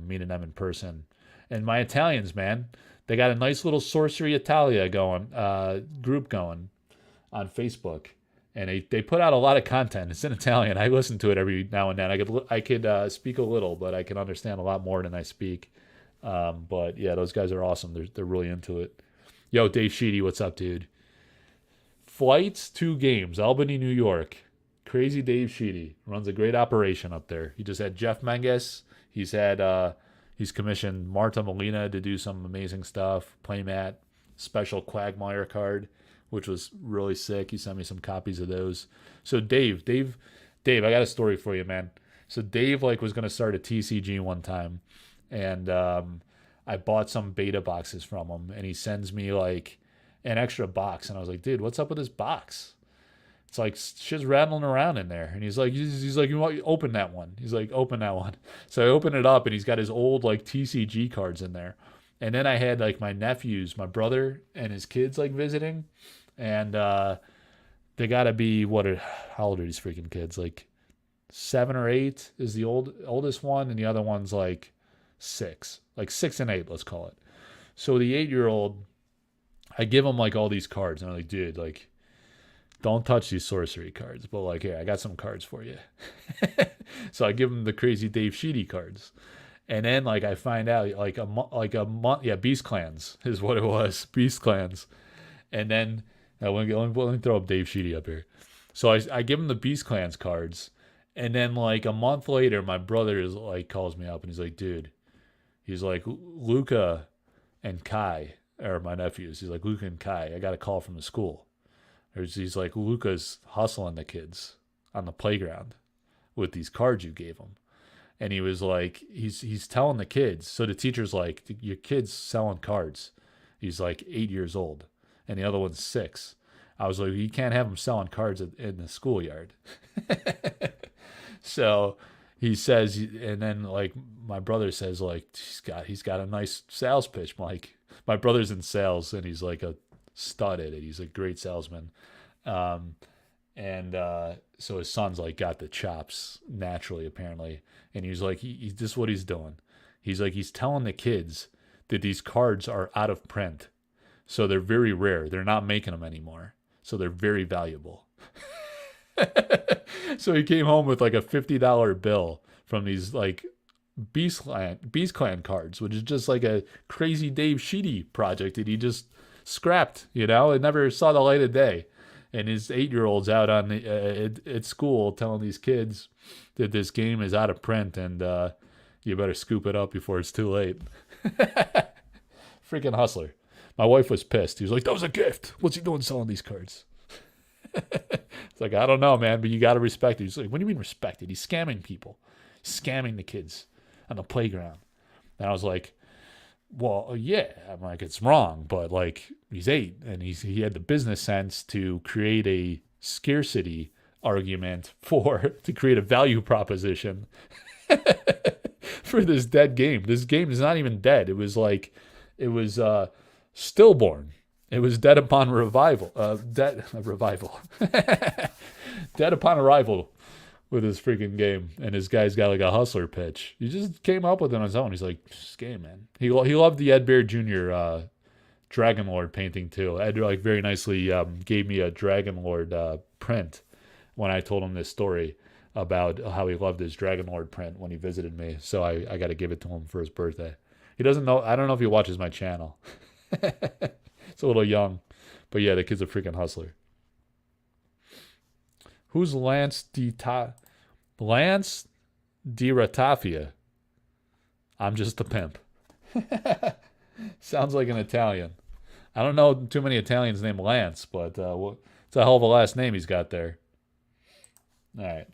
meeting them in person. And my Italians, man, they got a nice little Sorcery Italia group going on Facebook. And they put out a lot of content. It's in Italian. I listen to it every now and then. I could speak a little, but I can understand a lot more than I speak. But yeah, those guys are awesome. They're really into it. Yo, Dave Sheedy, what's up, dude? Flights to games, Albany, New York. Crazy Dave Sheedy runs a great operation up there. He just had Jeff Menges. He's commissioned Marta Molina to do some amazing stuff. Playmat, special Quagmire card, which was really sick. He sent me some copies of those. So Dave, I got a story for you, man. So Dave was going to start a TCG one time, and I bought some beta boxes from him, and he sends me an extra box, and I was like, dude, what's up with this box? It's like shit's rattling around in there, and he's like, you want to open that one? He's like, open that one. So I open it up, and he's got his old TCG cards in there, and then I had my nephews, my brother, and his kids visiting. And they gotta be how old are these freaking kids? 7 or 8 is the oldest one, and the other one's 6, 6 and 8, let's call it. So the 8-year-old, I give him all these cards, and I'm like, dude, don't touch these sorcery cards, but here, I got some cards for you. So I give him the crazy Dave Sheedy cards, and then I find out a month, yeah, Beast Clans is what it was, Beast Clans, and then. Let me throw up Dave Sheedy up here. So I give him the Beast Clans cards, and then a month later, my brother calls me up, and he's like, dude, he's like, Luca and Kai are my nephews. He's like, Luca and Kai, I got a call from the school. He's like, Luca's hustling the kids on the playground with these cards you gave him. And he was like, he's telling the kids. So the teacher's like, your kid's selling cards. He's 8 years old. And the other one's 6. I was like, you can't have him selling cards in the schoolyard. So he says, and then my brother says he's got a nice sales pitch. My brother's in sales, and he's a stud at it. He's a great salesman. So his son's got the chops naturally, apparently. And he's like, this is what he's doing. He's telling the kids that these cards are out of print. So they're very rare. They're not making them anymore. So they're very valuable. So he came home with a $50 bill from these Beast Clan cards, which is just a crazy Dave Sheedy project that he just scrapped. It never saw the light of day. And his 8-year-old's out at school telling these kids that this game is out of print, and you better scoop it up before it's too late. Freaking hustler. My wife was pissed. He was like, that was a gift. What's he doing selling these cards? It's I don't know, man, but you got to respect it. He's like, what do you mean respect it? He's scamming people. He's scamming the kids on the playground. And I was like, well, yeah. I'm like, it's wrong, but he's 8, and he had the business sense to create a scarcity argument to create a value proposition for this dead game. This game is not even dead. It was stillborn. It was dead upon revival. Dead upon arrival with his freaking game. And this guy's got a hustler pitch. He just came up with it on his own. He's like, this game, man. He loved the Ed Bear Jr. Dragon Lord painting too. Ed very nicely gave me a Dragon Lord print when I told him this story. about how he loved his Dragon Lord print when he visited me. So I got to give it to him for his birthday. He doesn't know. I don't know if he watches my channel. It's a little young. But yeah, the kid's a freaking hustler. Who's Lance DiRatafia? I'm just a pimp. Sounds like an Italian. I don't know too many Italians named Lance, but it's a hell of a last name he's got there. All right.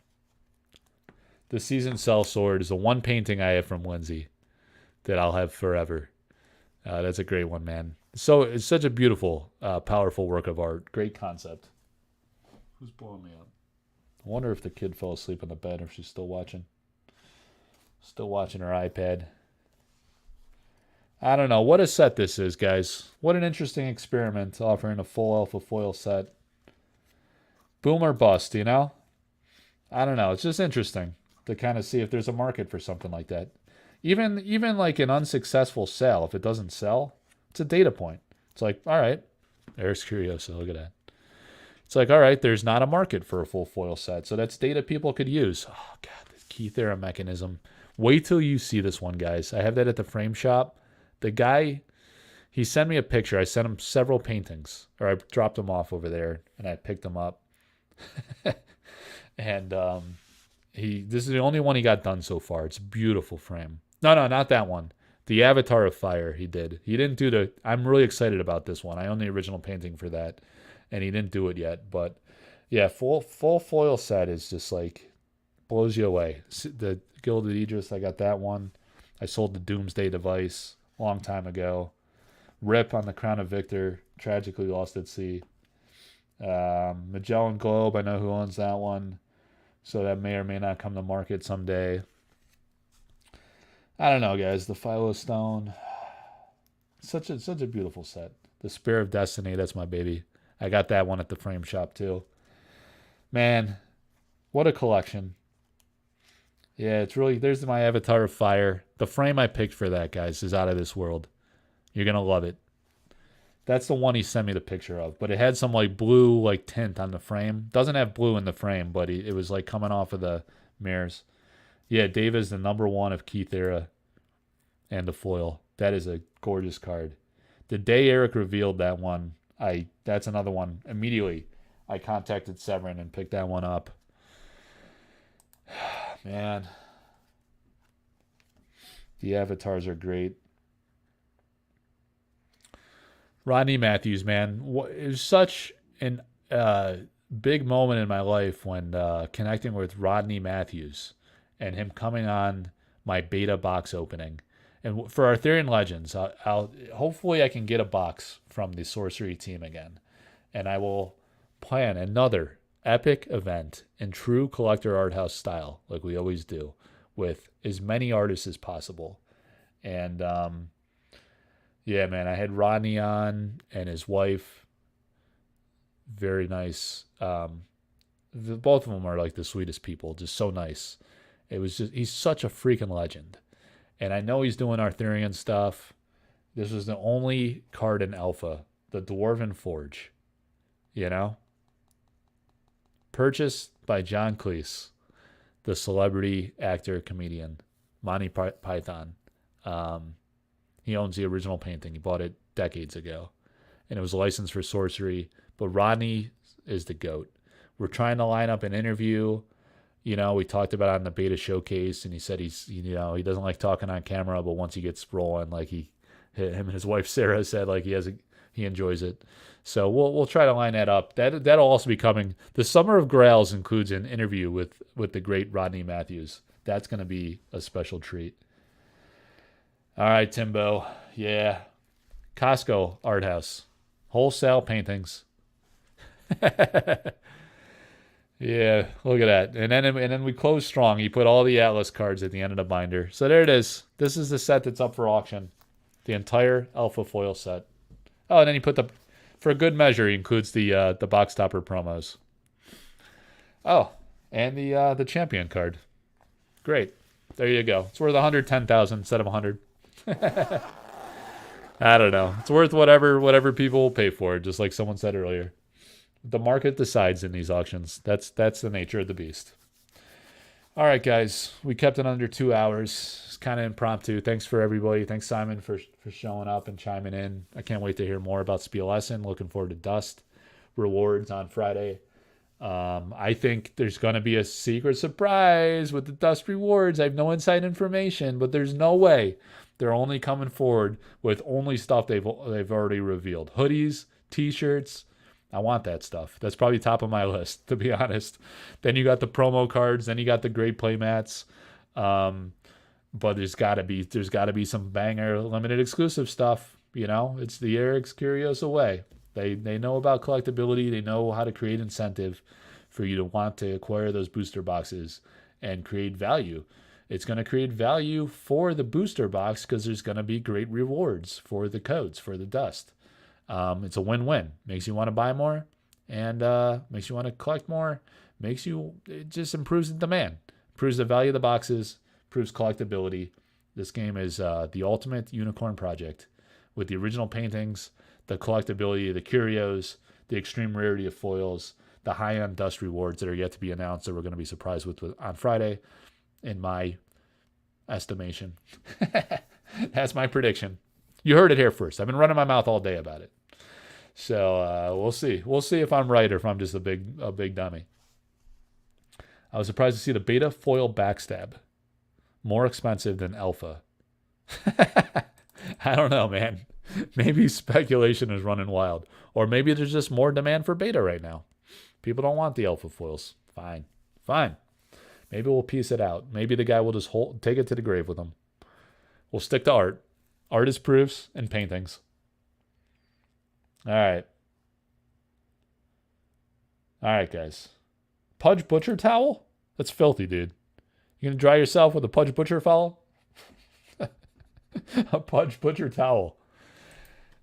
The Season Cell Sword is the one painting I have from Lindsay that I'll have forever. That's a great one, man. So it's such a beautiful, powerful work of art. Great concept. Who's blowing me up? I wonder if the kid fell asleep on the bed or if she's still watching. Still watching her iPad. I don't know. What a set this is, guys. What an interesting experiment offering a full alpha foil set. Boom or bust, you know? I don't know. It's just interesting to kind of see if there's a market for something like that. Even like an unsuccessful sale, if it doesn't sell, it's a data point. It's like, all right, there's Curioso. Look at that. It's like, all right, there's not a market for a full foil set. So that's data people could use. Oh, God, the key theorem mechanism. Wait till you see this one, guys. I have that at the frame shop. The guy, he sent me a picture. I sent him several paintings, or I dropped them off over there, and I picked them up. And this is the only one he got done so far. It's a beautiful frame. No, not that one. The Avatar of Fire he did. He didn't do the... I'm really excited about this one. I own the original painting for that, and he didn't do it yet. But, yeah, full foil set is just like... blows you away. The Gilded Idris, I got that one. I sold the Doomsday Device a long time ago. Rip on the Crown of Victor. Tragically lost at sea. Magellan Globe, I know who owns that one. So that may or may not come to market someday. I don't know, guys. The Philo Stone. Such a beautiful set. The Spear of Destiny, that's my baby. I got that one at the frame shop too. Man, what a collection. Yeah, it's really... There's my Avatar of Fire. The frame I picked for that, guys, is out of this world. You're going to love it. That's the one he sent me the picture of. But it had some like blue like tint on the frame. Doesn't have blue in the frame, but it was like coming off of the mirrors. Yeah, Dave is the #1 of Keith era and the foil. That is a gorgeous card. The day Eric revealed that one, that's another one. Immediately, I contacted Severin and picked that one up. Man. The avatars are great. Rodney Matthews, man. It was such an big moment in my life when connecting with Rodney Matthews and him coming on my beta box opening. And for Arthurian Legends, I'll hopefully I can get a box from the Sorcery team again. And I will plan another epic event in true collector art house style, like we always do, with as many artists as possible. And yeah, man, I had Rodney on and his wife. Very nice. Both of them are like the sweetest people, just so nice. It was just, he's such a freaking legend. And I know he's doing Arthurian stuff. This was the only card in Alpha, the Dwarven Forge. You know? Purchased by John Cleese, the celebrity actor, comedian, Monty Python. He owns the original painting. He bought it decades ago. And it was licensed for Sorcery. But Rodney is the GOAT. We're trying to line up an interview. You know, we talked about it on the beta showcase, and he said he doesn't like talking on camera, but once he gets rolling, like him and his wife Sarah said, like he enjoys it. So we'll try to line that up. That'll also be coming. The Summer of Grails includes an interview with the great Rodney Matthews. That's going to be a special treat. All right, Timbo. Yeah. Costco Art House. Wholesale paintings. Yeah, look at that. And then we close strong. He put all the Atlas cards at the end of the binder. So there it is. This is the set that's up for auction. The entire Alpha Foil set. Oh, and then he put for good measure, he includes the box topper promos. Oh, and the champion card. Great. There you go. It's worth 110,000 instead of 100. I don't know. It's worth whatever people will pay for it, just like someone said earlier. The market decides in these auctions. That's the nature of the beast. All right, guys. We kept it under 2 hours. It's kind of impromptu. Thanks for everybody. Thanks, Simon, for showing up and chiming in. I can't wait to hear more about Spiel Lesson. Looking forward to Dust rewards on Friday. I think there's going to be a secret surprise with the Dust rewards. I have no inside information, but there's no way they're only coming forward with only stuff they've already revealed. Hoodies, T-shirts. I want that stuff. That's probably top of my list, to be honest. Then you got the promo cards. Then you got the great playmats. But there's got to be some banger limited exclusive stuff. You know, it's the Eric's Curiosa way. They know about collectability. They know how to create incentive for you to want to acquire those booster boxes and create value. It's going to create value for the booster box because there's going to be great rewards for the codes, for the Dust. It's a win-win. Makes you want to buy more and makes you want to collect more. It just improves the demand, improves the value of the boxes, improves collectability. This game is the ultimate unicorn project with the original paintings, the collectability, the curios, the extreme rarity of foils, the high-end Dust rewards that are yet to be announced that we're going to be surprised with on Friday, in my estimation. That's my prediction. You heard it here first. I've been running my mouth all day about it. So we'll see. We'll see if I'm right or if I'm just a big dummy. I was surprised to see the beta foil backstab. More expensive than alpha. I don't know, man. Maybe speculation is running wild. Or maybe there's just more demand for beta right now. People don't want the alpha foils. Fine. Maybe we'll piece it out. Maybe the guy will just take it to the grave with him. We'll stick to art. Artist proofs and paintings. All right, guys. Pudge Butcher towel? That's filthy, dude. You gonna dry yourself with a Pudge Butcher towel? A Pudge Butcher towel.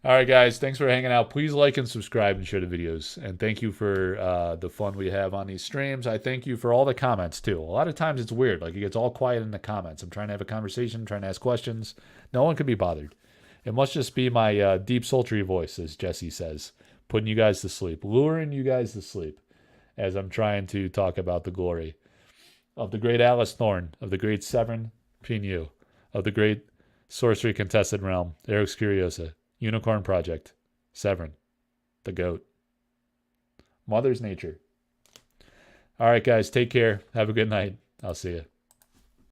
All right, guys. Thanks for hanging out. Please like and subscribe and share the videos. And thank you for the fun we have on these streams. I thank you for all the comments, too. A lot of times it's weird. Like, it gets all quiet in the comments. I'm trying to have a conversation, trying to ask questions. No one can be bothered. It must just be my deep, sultry voice, as Jesse says, putting you guys to sleep, luring you guys to sleep as I'm trying to talk about the glory of the great Alice Thorn, of the great Severn Pinu, of the great Sorcery Contested Realm, Eric's Curiosa, Unicorn Project, Severn, the GOAT, Mother's Nature. All right, guys, take care. Have a good night. I'll see you.